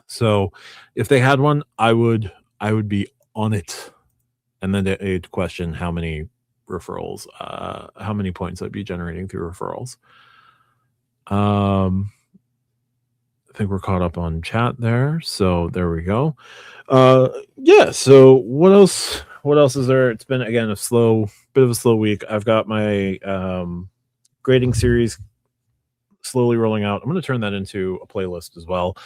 So if they had one, I would be on it. And then they'd question how many referrals, how many points I'd be generating through referrals. I think we're caught up on chat there. So there we go. Yeah. So what else is there? It's been, again, a bit of a slow week. I've got my grading series slowly rolling out. I'm going to turn that into a playlist as well.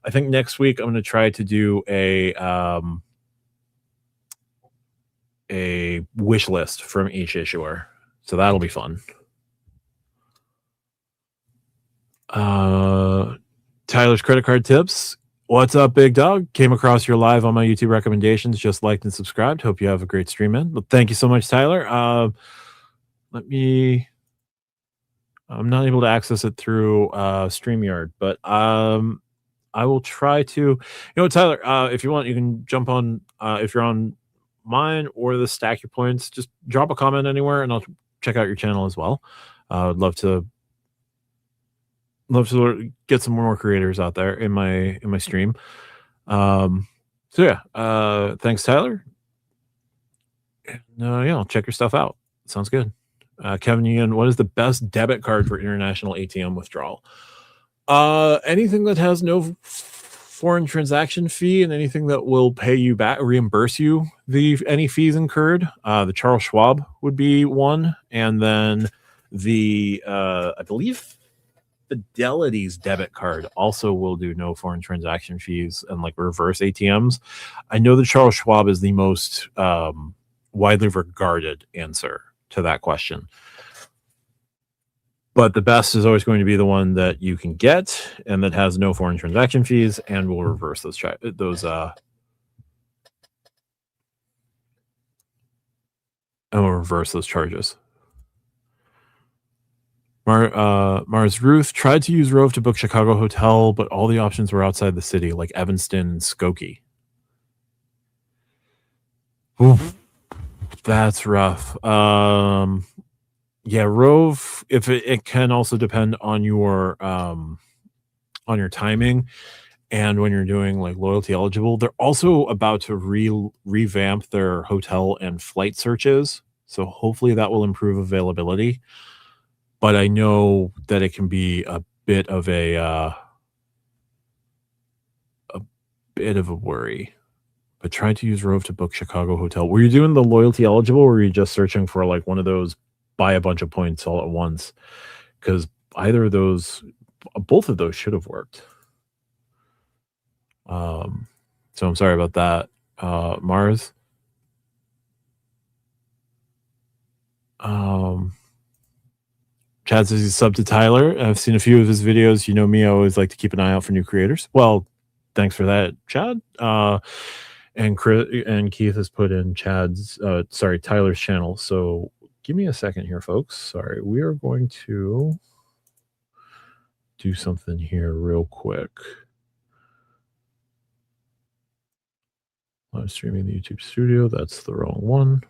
I think next week I'm going to try to do a wish list from each issuer. So that'll be fun. Tyler's credit card tips. What's up, big dog? Came across your live on my YouTube recommendations. Just liked and subscribed. Hope you have a great stream, man. But thank you so much, Tyler. I'm not able to access it through StreamYard, but I will try to. Tyler, if you want, you can jump on. If you're on mine or the Stack Your Points, just drop a comment anywhere, and I'll check out your channel as well. I'd love to get some more creators out there in my stream. So yeah, thanks, Tyler. And, yeah, I'll check your stuff out. Sounds good. Kevin Egan, what is the best debit card for international ATM withdrawal? Anything that has no foreign transaction fee and anything that will pay you back, reimburse you any fees incurred. The Charles Schwab would be one, and then I believe Fidelity's debit card also will do no foreign transaction fees and like reverse ATMs. I know that Charles Schwab is the most widely regarded answer to that question. But the best is always going to be the one that you can get and that has no foreign transaction fees and will reverse those charges. Mars Ruth tried to use Rove to book Chicago hotel, but all the options were outside the city, like Evanston and Skokie. Oof, that's rough. Yeah, Rove, if it can also depend on your timing and when you're doing like loyalty eligible. They're also about to revamp their hotel and flight searches, so hopefully that will improve availability. But I know that it can be a bit of a worry. But try to use Rove to book Chicago hotel. Were you doing the loyalty eligible, or were you just searching for like one of those buy a bunch of points all at once? Because both of those should have worked. So I'm sorry about that, Mars. Chad says he's subbed to Tyler. I've seen a few of his videos. You know me, I always like to keep an eye out for new creators. Well, thanks for that, Chad. And Keith has put in Tyler's channel. So give me a second here, folks. Sorry, we are going to do something here real quick. I'm streaming the YouTube studio. That's the wrong one.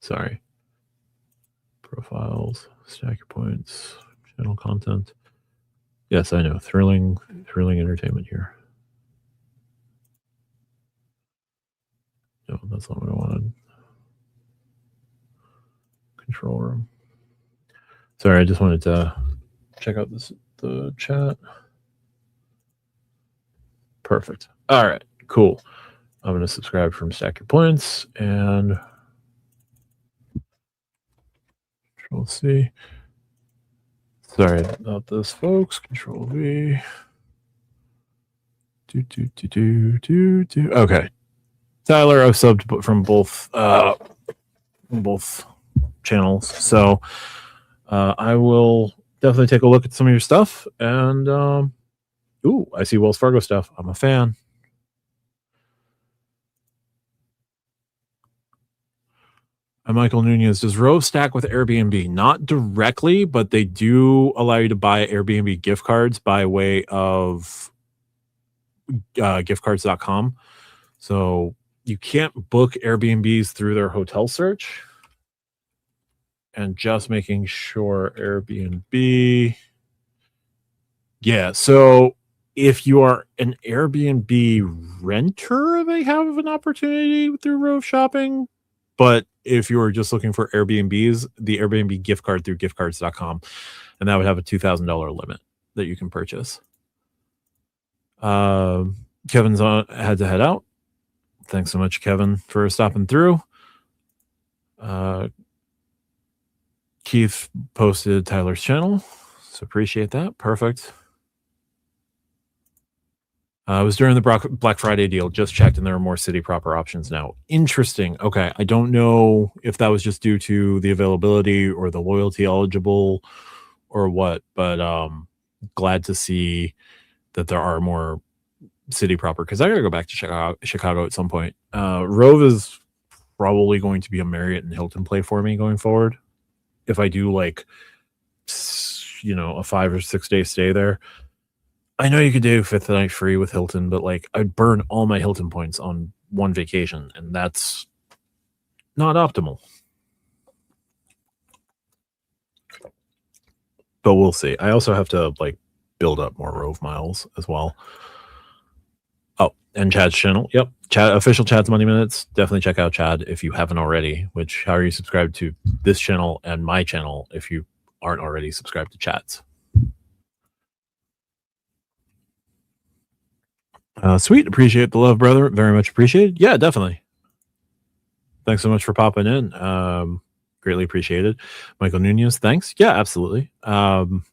Sorry. Profiles, Stack Your Points, channel content. Yes, I know. Thrilling entertainment here. No, that's not what I wanted. Control room. Sorry, I just wanted to check out the chat. Perfect. All right, cool. I'm going to subscribe from Stack Your Points and Control C. Sorry about this, folks. Control V. Okay. Tyler, I've subbed from both channels, so I will definitely take a look at some of your stuff. And I see Wells Fargo stuff. I'm a fan. And Michael Nunez, does Rove stack with Airbnb? Not directly, but they do allow you to buy Airbnb gift cards by way of giftcards.com. So you can't book Airbnbs through their hotel search. And just making sure Airbnb. Yeah, so if you are an Airbnb renter, they have an opportunity through Rove Shopping. But if you are just looking for Airbnbs, the Airbnb gift card through giftcards.com, and that would have a $2,000 limit that you can purchase. Kevin's had to head out. Thanks so much, Kevin, for stopping through. Keith posted Tyler's channel, so appreciate that. Perfect. It was during the Black Friday deal. Just checked, and there are more city proper options now. Interesting. Okay, I don't know if that was just due to the availability or the loyalty eligible or what, but glad to see that there are more city proper, because I gotta go back to Chicago at some point. Rove is probably going to be a Marriott and Hilton play for me going forward. If I do like, a 5 or 6 day stay there. I know you could do fifth night free with Hilton, but like I'd burn all my Hilton points on one vacation, and that's not optimal. But we'll see. I also have to like build up more Rove miles as well. Oh, and Chad's channel. Yep. Official Chad's Money Minutes. Definitely check out Chad if you haven't already, how are you subscribed to this channel and my channel if you aren't already subscribed to Chad's. Sweet. Appreciate the love, brother. Very much appreciated. Yeah, definitely. Thanks so much for popping in. Greatly appreciated. Michael Nunez, thanks. Yeah, absolutely. I'm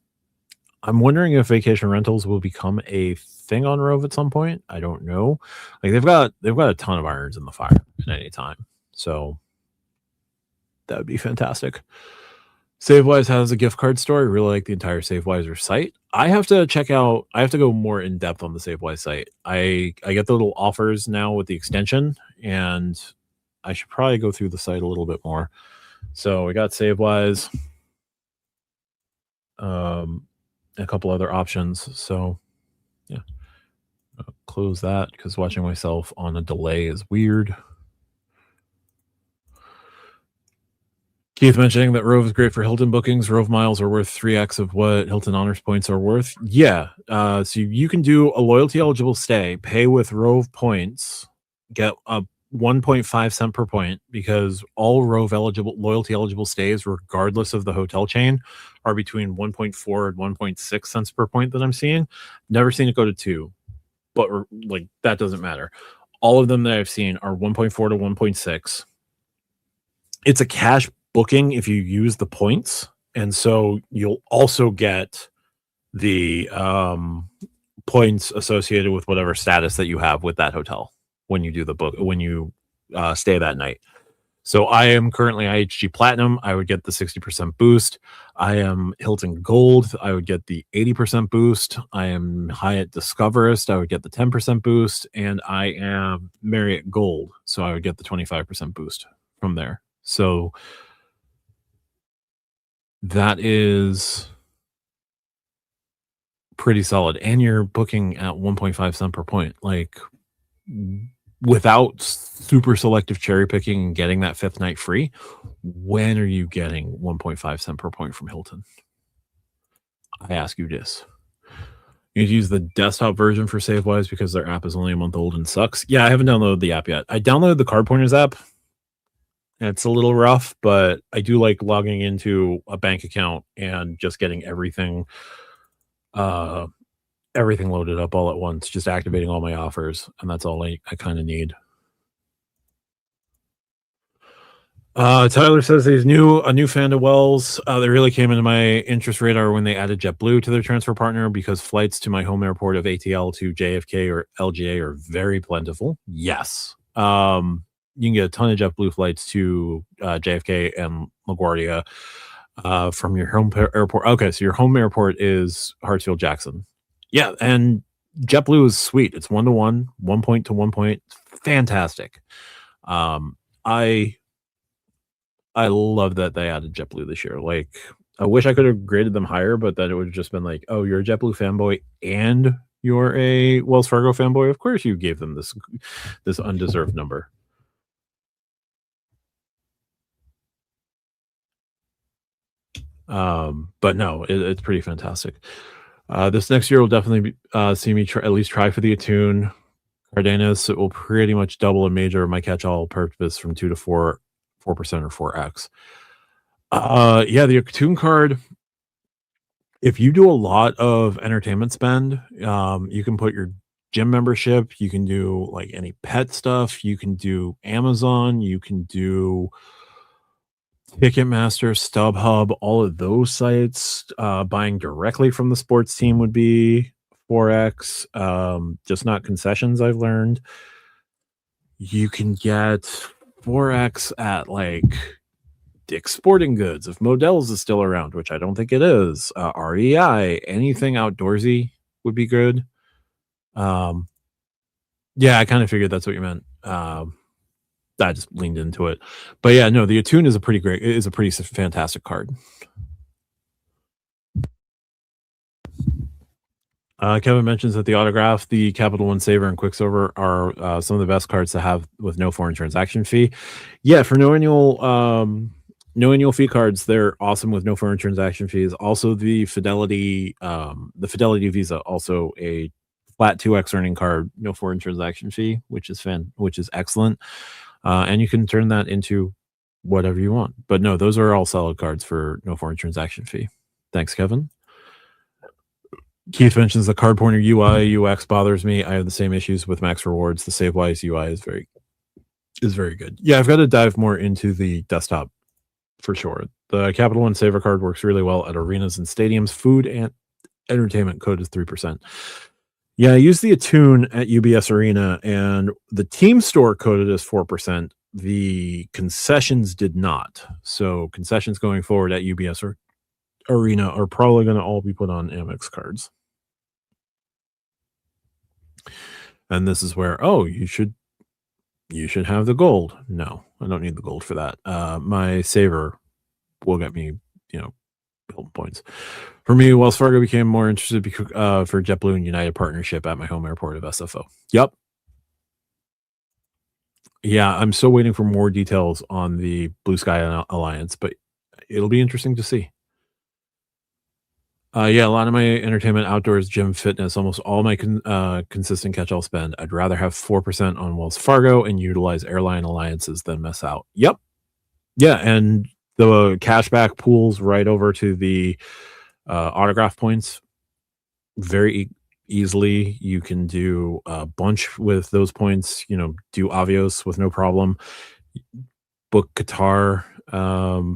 wondering if vacation rentals will become a thing on Rove at some point. I don't know. Like they've got a ton of irons in the fire at any time. So that would be fantastic. SaveWise has a gift card store. I really like the entire SaveWiser site. I have to go more in depth on the SaveWise site. I get the little offers now with the extension, and I should probably go through the site a little bit more. So we got SaveWise, a couple other options. So yeah, I'll close that because watching myself on a delay is weird. Keith mentioning that Rove is great for Hilton bookings. Rove miles are worth 3x of what Hilton Honors points are worth. Yeah. So you can do a loyalty eligible stay, pay with Rove points, get a 1.5 cent per point, because all Rove loyalty eligible stays, regardless of the hotel chain, are between 1.4 and 1.6 cents per point that I'm seeing. Never seen it go to 2, but like that doesn't matter. All of them that I've seen are 1.4 to 1.6. It's a cash booking if you use the points, and so you'll also get the points associated with whatever status that you have with that hotel when you do the book, when you stay that night. So I am currently IHG Platinum. I would get the 60% boost. I am Hilton Gold. I would get the 80% boost. I am Hyatt Discoverist. I would get the 10% boost, and I am Marriott Gold, so I would get the 25% boost from there. So that is pretty solid. And you're booking at 1.5 cent per point. Like without super selective cherry picking and getting that fifth night free, when are you getting 1.5 cent per point from Hilton? I ask you this. You need to use the desktop version for SaveWise because their app is only a month old and sucks. Yeah, I haven't downloaded the app yet. I downloaded the Card Pointers app. It's a little rough, but I do like logging into a bank account and just getting everything loaded up all at once, just activating all my offers, and that's all I kind of need. Tyler says he's a new fan of Wells. They really came into my interest radar when they added JetBlue to their transfer partner, because flights to my home airport of ATL to JFK or LGA are very plentiful. Yes. You can get a ton of JetBlue flights to JFK and LaGuardia from your home airport. Okay, so your home airport is Hartsfield Jackson. Yeah, and JetBlue is sweet. It's 1-to-1, 1 point to 1 point. Fantastic. I I love that they added JetBlue this year. Like, I wish I could have graded them higher, but then it would have just been like, oh, you're a JetBlue fanboy and you're a Wells Fargo fanboy. Of course, you gave them this undeserved number. But no, it's pretty fantastic. This next year will definitely see me at least try for the Attune. Cardenas, it will pretty much double a major of my catch-all purchase from 2 to 4% or 4x. Yeah, the Attune card, if you do a lot of entertainment spend, you can put your gym membership, you can do like any pet stuff, you can do Amazon, you can do Ticketmaster, StubHub, all of those sites. Buying directly from the sports team would be 4x. Just not concessions, I've learned. You can get 4x at like Dick's Sporting Goods if Modell's is still around, which I don't think it is. REI, anything outdoorsy would be good. Yeah, I kind of figured that's what you meant. I just leaned into it, but yeah, no, the Attune is a pretty fantastic card. Kevin mentions that the autograph, the Capital One Saver, and Quicksilver are some of the best cards to have with no foreign transaction fee. Yeah, for no annual fee cards, they're awesome with no foreign transaction fees. Also, the Fidelity Visa, also a flat 2x earning card, no foreign transaction fee, which is excellent. And you can turn that into whatever you want. But no, those are all solid cards for no foreign transaction fee. Thanks, Kevin. Keith mentions the card pointer UI UX bothers me. I have the same issues with Max Rewards. The SaveWise UI is very good. Yeah, I've got to dive more into the desktop for sure. The Capital One Saver card works really well at arenas and stadiums. Food and entertainment code is 3%. Yeah, I used the Attune at UBS Arena, and the team store coded as 4%. The concessions did not. So concessions going forward at UBS Arena are probably going to all be put on Amex cards. And this is where, you should have the gold. No, I don't need the gold for that. My saver will get me, gold points. For me, Wells Fargo became more interested for JetBlue and United partnership at my home airport of SFO. Yep. Yeah, I'm still waiting for more details on the Blue Sky Alliance, but it'll be interesting to see. Yeah, a lot of my entertainment, outdoors, gym, fitness, almost all my consistent catch-all spend. I'd rather have 4% on Wells Fargo and utilize airline alliances than miss out. Yep. Yeah, and the cashback pools right over to the autograph points very easily. You can do a bunch with those points, do Avios with no problem. Book Qatar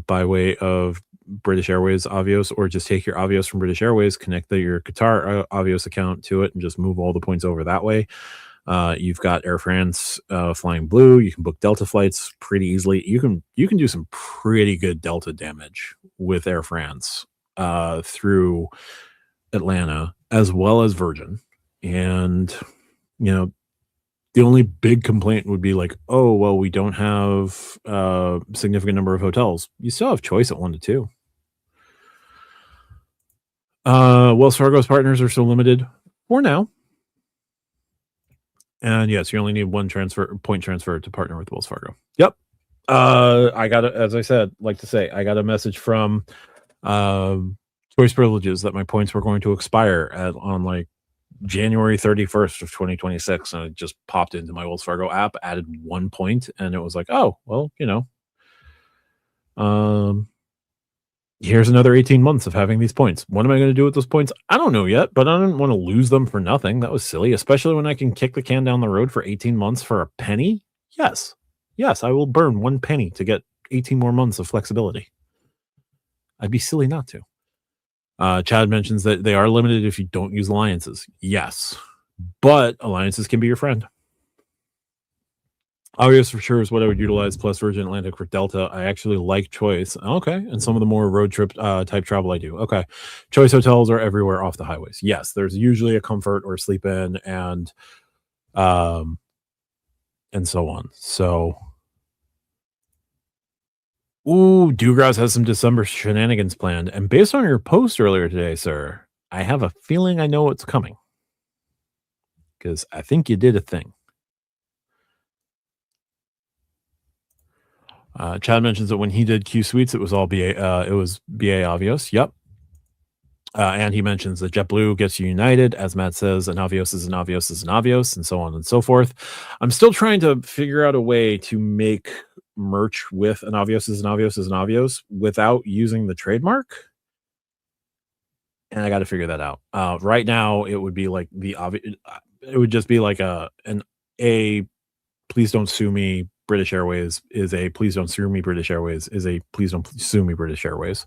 by way of British Airways Avios, or just take your Avios from British Airways, connect your Qatar Avios account to it, and just move all the points over that way. You've got Air France flying blue. You can book Delta flights pretty easily. You can do some pretty good Delta damage with Air France through Atlanta as well as Virgin. And the only big complaint would be like, oh well, we don't have a significant number of hotels. You still have choice at 1 to 2. Wells Fargo's partners are still limited for now. And yes, you only need one point transfer to partner with Wells Fargo. Yep. I got as I said, I got a message from Choice Privileges that my points were going to expire on like January 31st of 2026, and it just popped into my Wells Fargo app, added 1 point, and it was like, oh well, here's another 18 months of having these points. What am I going to do with those points? I don't know yet, but I didn't want to lose them for nothing. That was silly, especially when I can kick the can down the road for 18 months for a penny. Yes, I will burn 1 penny to get 18 more months of flexibility. I'd be silly not to. Chad mentions that they are limited if you don't use alliances. Yes, but alliances can be your friend. Avios for sure is what I would utilize, plus Virgin Atlantic for Delta. I actually like Choice. Okay, and some of the more road trip type travel I do. Okay, Choice hotels are everywhere off the highways. Yes, there's usually a comfort or sleep in and so on. So Ooh, Dewgrass has some December shenanigans planned, and based on your post earlier today, sir, I have a feeling I know what's coming because I think you did a thing. Chad mentions that when he did Q Suites, it was all BA. It was BA Avios. Yep. And he mentions that JetBlue gets you United, as Matt says, an Avios is an Avios is an Avios, and so on and so forth. I'm still trying to figure out a way to make merch with an Avios is an Avios is an Avios without using the trademark. And I got to figure that out. Right now, it would be like it would just be like a please don't sue me. British Airways is a please don't sue me. British Airways is a please don't sue me. British Airways.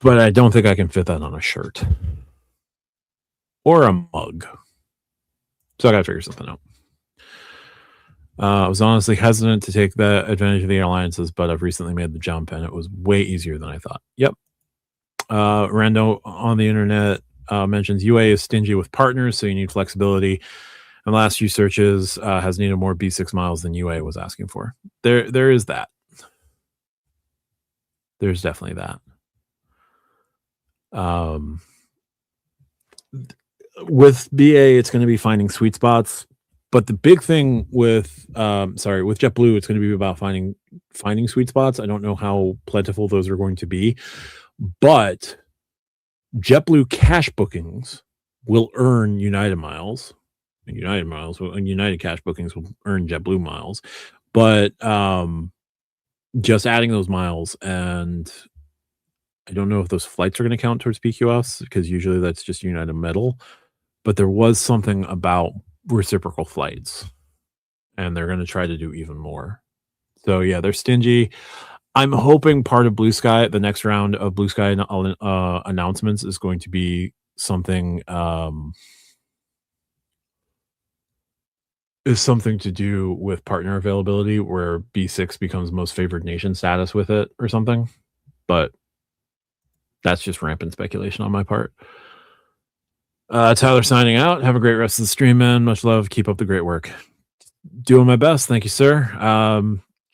But I don't think I can fit that on a shirt or a mug. So I got to figure something out. I was honestly hesitant to take the advantage of the alliances, but I've recently made the jump and it was way easier than I thought. Yep. Rando on the internet mentions UA is stingy with partners, so you need flexibility. And last few searches has needed more B6 miles than UA was asking for. There is that. There's definitely that. With BA, it's going to be finding sweet spots. But the big thing with with JetBlue, it's going to be about finding sweet spots. I don't know how plentiful those are going to be, but JetBlue cash bookings will earn United miles. And United cash bookings will earn JetBlue miles. But just adding those miles, and I don't know if those flights are going to count towards PQS because usually that's just United Metal. But there was something about reciprocal flights, and they're going to try to do even more. So yeah, they're stingy. I'm hoping part of Blue Sky, the next round of Blue Sky announcements, is going to be something to do with partner availability, where B6 becomes most favored nation status with it or something. But that's just rampant speculation on my part. Tyler signing out. Have a great rest of the stream, man. Much love. Keep up the great work. Doing my best. Thank you, sir.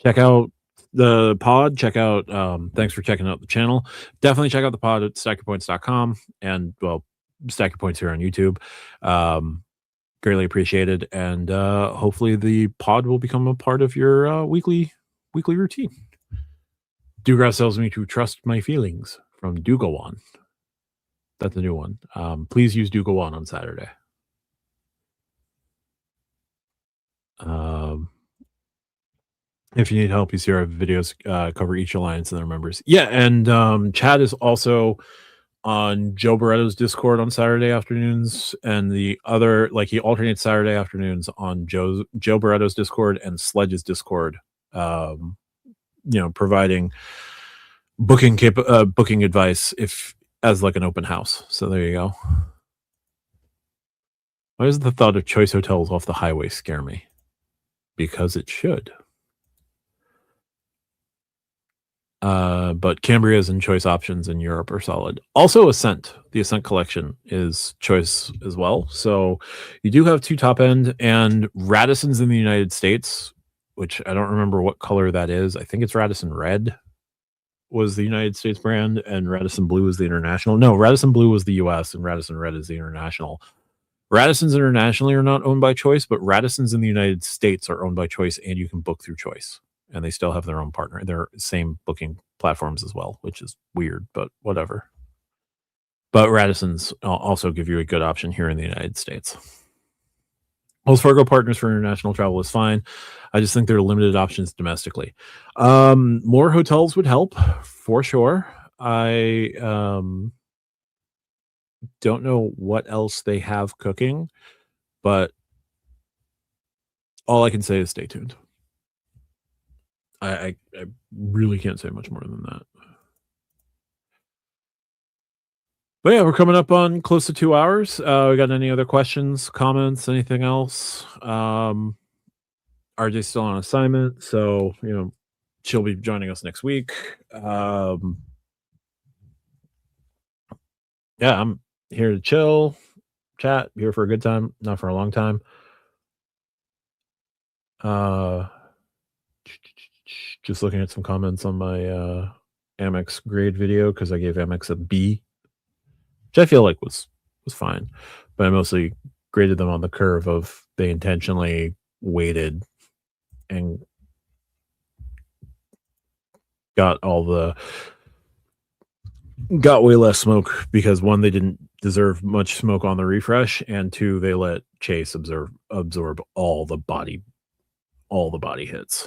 Check out the pod. Check out, thanks for checking out the channel. Definitely check out the pod at stackyourpoints.com and, well, Stack Your Points here on YouTube. Greatly appreciated. And hopefully the pod will become a part of your weekly routine. Dugrass tells me to trust my feelings from Dugowan. That's a new one. Please use Dugowan on Saturday. If you need help, you see our videos cover each alliance and their members. Yeah, and Chad is also on Joe Barretto's Discord on Saturday afternoons, and the other, like, he alternates Saturday afternoons on Joe Barretto's Discord and Sledge's Discord. Providing booking advice as like an open house. So there you go. Why does the thought of choice hotels off the highway scare me? Because it should. But Cambria's and choice options in Europe are solid. Also, Ascent. The Ascent collection is choice as well. So you do have two top end, and Radisson's in the United States, which I don't remember what color that is. I think it's Radisson Red was the United States brand, and Radisson Blue is the international. No, Radisson Blue was the US, and Radisson Red is the international. Radissons internationally are not owned by Choice, but Radissons in the United States are owned by Choice, and you can book through Choice. And they still have their own partner, their same booking platforms as well, which is weird, but whatever. But Radissons also give you a good option here in the United States. Wells Fargo partners for international travel is fine. I just think there are limited options domestically. More hotels would help for sure. I don't know what else they have cooking, but all I can say is stay tuned. I really can't say much more than that. But yeah, we're coming up on close to 2 hours. We got any other questions, comments, anything else? RJ's still on assignment, so she'll be joining us next week. Yeah, I'm here to chill, chat, here for a good time, not for a long time. just looking at some comments on my Amex grade video because I gave Amex a B, which I feel like was fine, but I mostly graded them on the curve of they intentionally waited and got way less smoke because one, they didn't deserve much smoke on the refresh, and two, they let Chase absorb all the body hits,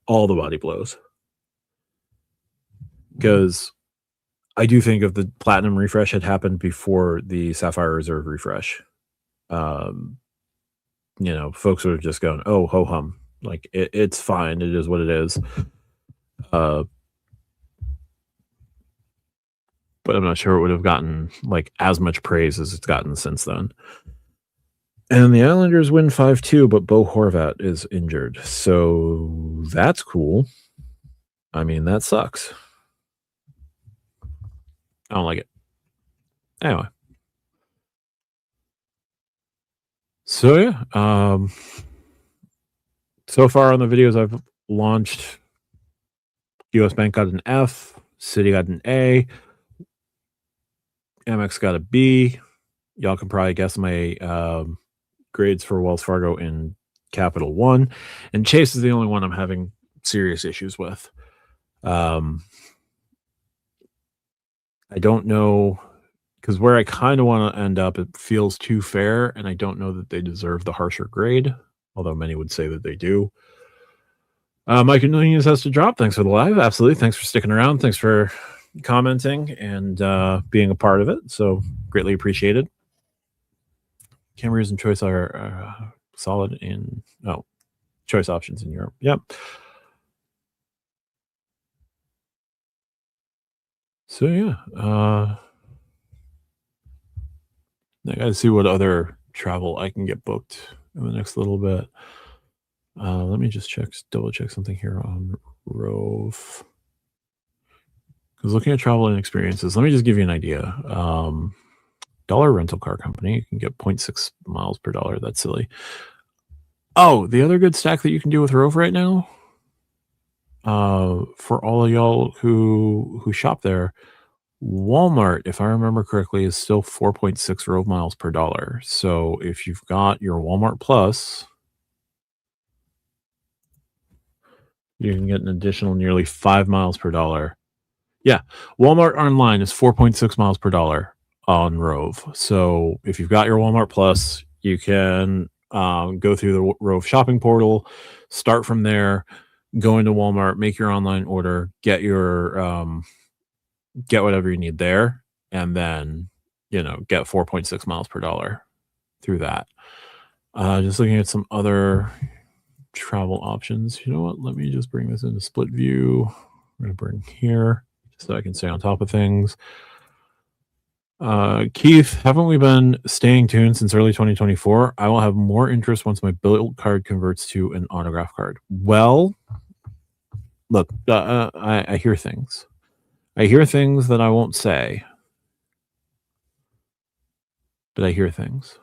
all the body blows. Because I do think if the platinum refresh had happened before the Sapphire Reserve refresh, folks would have just gone, oh, ho hum. Like it's fine. It is what it is. But I'm not sure it would have gotten like as much praise as it's gotten since then. And the Islanders win 5-2, but Bo Horvat is injured. So that's cool. I mean, that sucks. I don't like it. Anyway. So yeah. So far on the videos I've launched, US Bank got an F, Citi got an A, Amex got a B. Y'all can probably guess my grades for Wells Fargo in Capital One, and Chase is the only one I'm having serious issues with. I don't know, because where I kind of want to end up, it feels too fair, and I don't know that they deserve the harsher grade, although many would say that they do. Mike Nunez has to drop. Thanks for the live. Absolutely. Thanks for sticking around. Thanks for commenting and being a part of it. So greatly appreciated. Cameras and choice are solid in choice options in Europe. Yep. So yeah, I gotta see what other travel I can get booked in the next little bit. Let me just double check something here on Rove. Because looking at travel and experiences, let me just give you an idea. Dollar rental car company, you can get 0.6 miles per dollar. That's silly. Oh, the other good stack that you can do with Rove right now, for all of y'all who shop there, Walmart, if I remember correctly, is still 4.6 Rove miles per dollar. So if you've got your Walmart Plus, you can get an additional nearly 5 miles per dollar. Yeah, Walmart online is 4.6 miles per dollar on Rove. So if you've got your Walmart Plus, you can go through the Rove shopping portal, start from there, go into Walmart, make your online order, get whatever you need there, and then get 4.6 miles per dollar through that. Just looking at some other travel options. You know what? Let me just bring this into split view. I'm going to bring here just so I can stay on top of things. Keith, haven't we been staying tuned since early 2024? I will have more interest once my build card converts to an autograph card. Well, look, I hear things. I hear things that I won't say, but I hear things.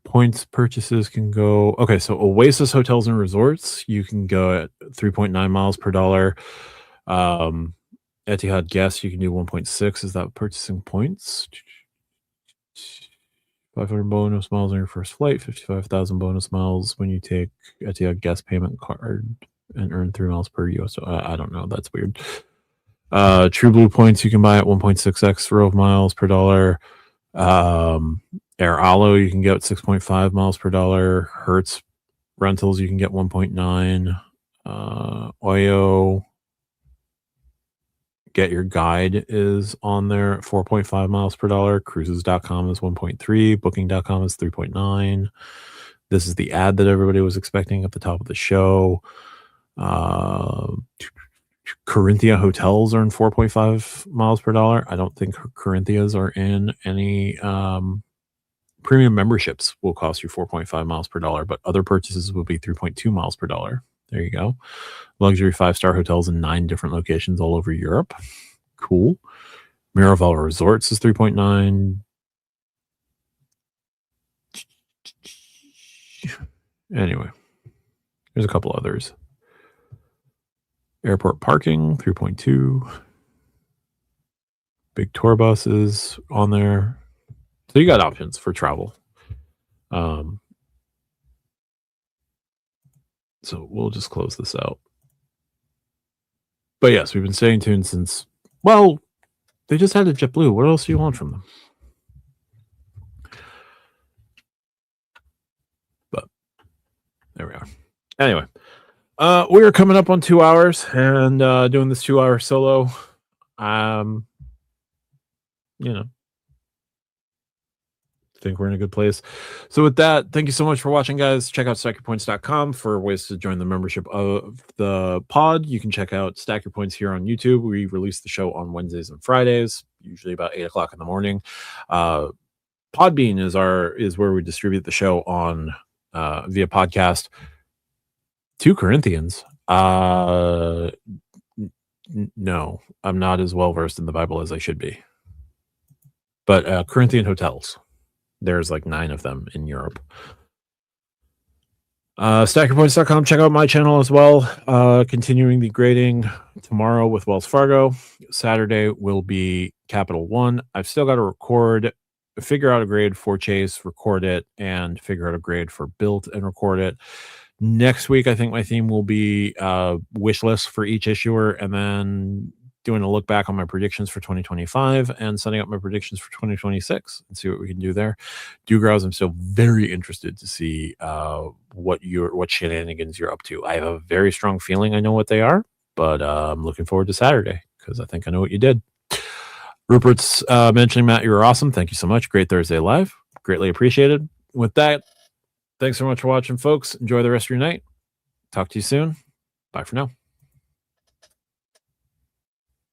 Points purchases can go. Okay, so Oasis Hotels and Resorts, you can go at 3.9 miles per dollar. Etihad Guest, you can do 1.6. Is that purchasing points? 500 bonus miles on your first flight, 55,000 bonus miles when you take Etihad Guest payment card and earn 3 miles per US. So I don't know. That's weird. True Blue points you can buy at 1.6x Rove miles per dollar. Air Alo you can get 6.5 miles per dollar. Hertz rentals you can get 1.9. Oyo Get Your Guide is on there at 4.5 miles per dollar. Cruises.com is 1.3. Booking.com is 3.9. This is the ad that everybody was expecting at the top of the show. Corinthia hotels are in 4.5 miles per dollar. I don't think Corinthias are in any premium memberships will cost you 4.5 miles per dollar, but other purchases will be 3.2 miles per dollar. There you go. Luxury 5-star hotels in 9 different locations all over Europe. Cool. Miraval Resorts is 3.9. Anyway. There's a couple others. Airport parking, 3.2. Big tour buses on there. So you got options for travel. So we'll just close this out. But yes, we've been staying tuned since, well, they just had a JetBlue. What else do you want from them? But there we are. Anyway, we are coming up on 2 hours and doing this 2-hour solo. You know, I think we're in a good place. So with that, thank you so much for watching, guys. Check out stackyourpoints.com for ways to join the membership of the pod. You can check out Stack Your Points here on YouTube. We release the show on Wednesdays and Fridays, usually about 8 o'clock in the morning. Podbean is where we distribute the show on via podcast. 2 Corinthians. No, I'm not as well versed in the Bible as I should be. But Corinthian hotels. There's like 9 of them in Europe. Stackyourpoints.com. Check out my channel as well. Continuing the grading tomorrow with Wells Fargo. Saturday will be Capital One. I've still got to figure out a grade for Chase, record it, and figure out a grade for Built and record it. Next week, I think my theme will be wish list for each issuer, and then doing a look back on my predictions for 2025 and setting up my predictions for 2026 and see what we can do there. Dugrows, I'm still very interested to see what shenanigans you're up to. I have a very strong feeling I know what they are, but I'm looking forward to Saturday because I think I know what you did. Rupert's mentioning, Matt, you were awesome. Thank you so much. Great Thursday live. Greatly appreciated. With that, thanks so much for watching, folks. Enjoy the rest of your night. Talk to you soon. Bye for now.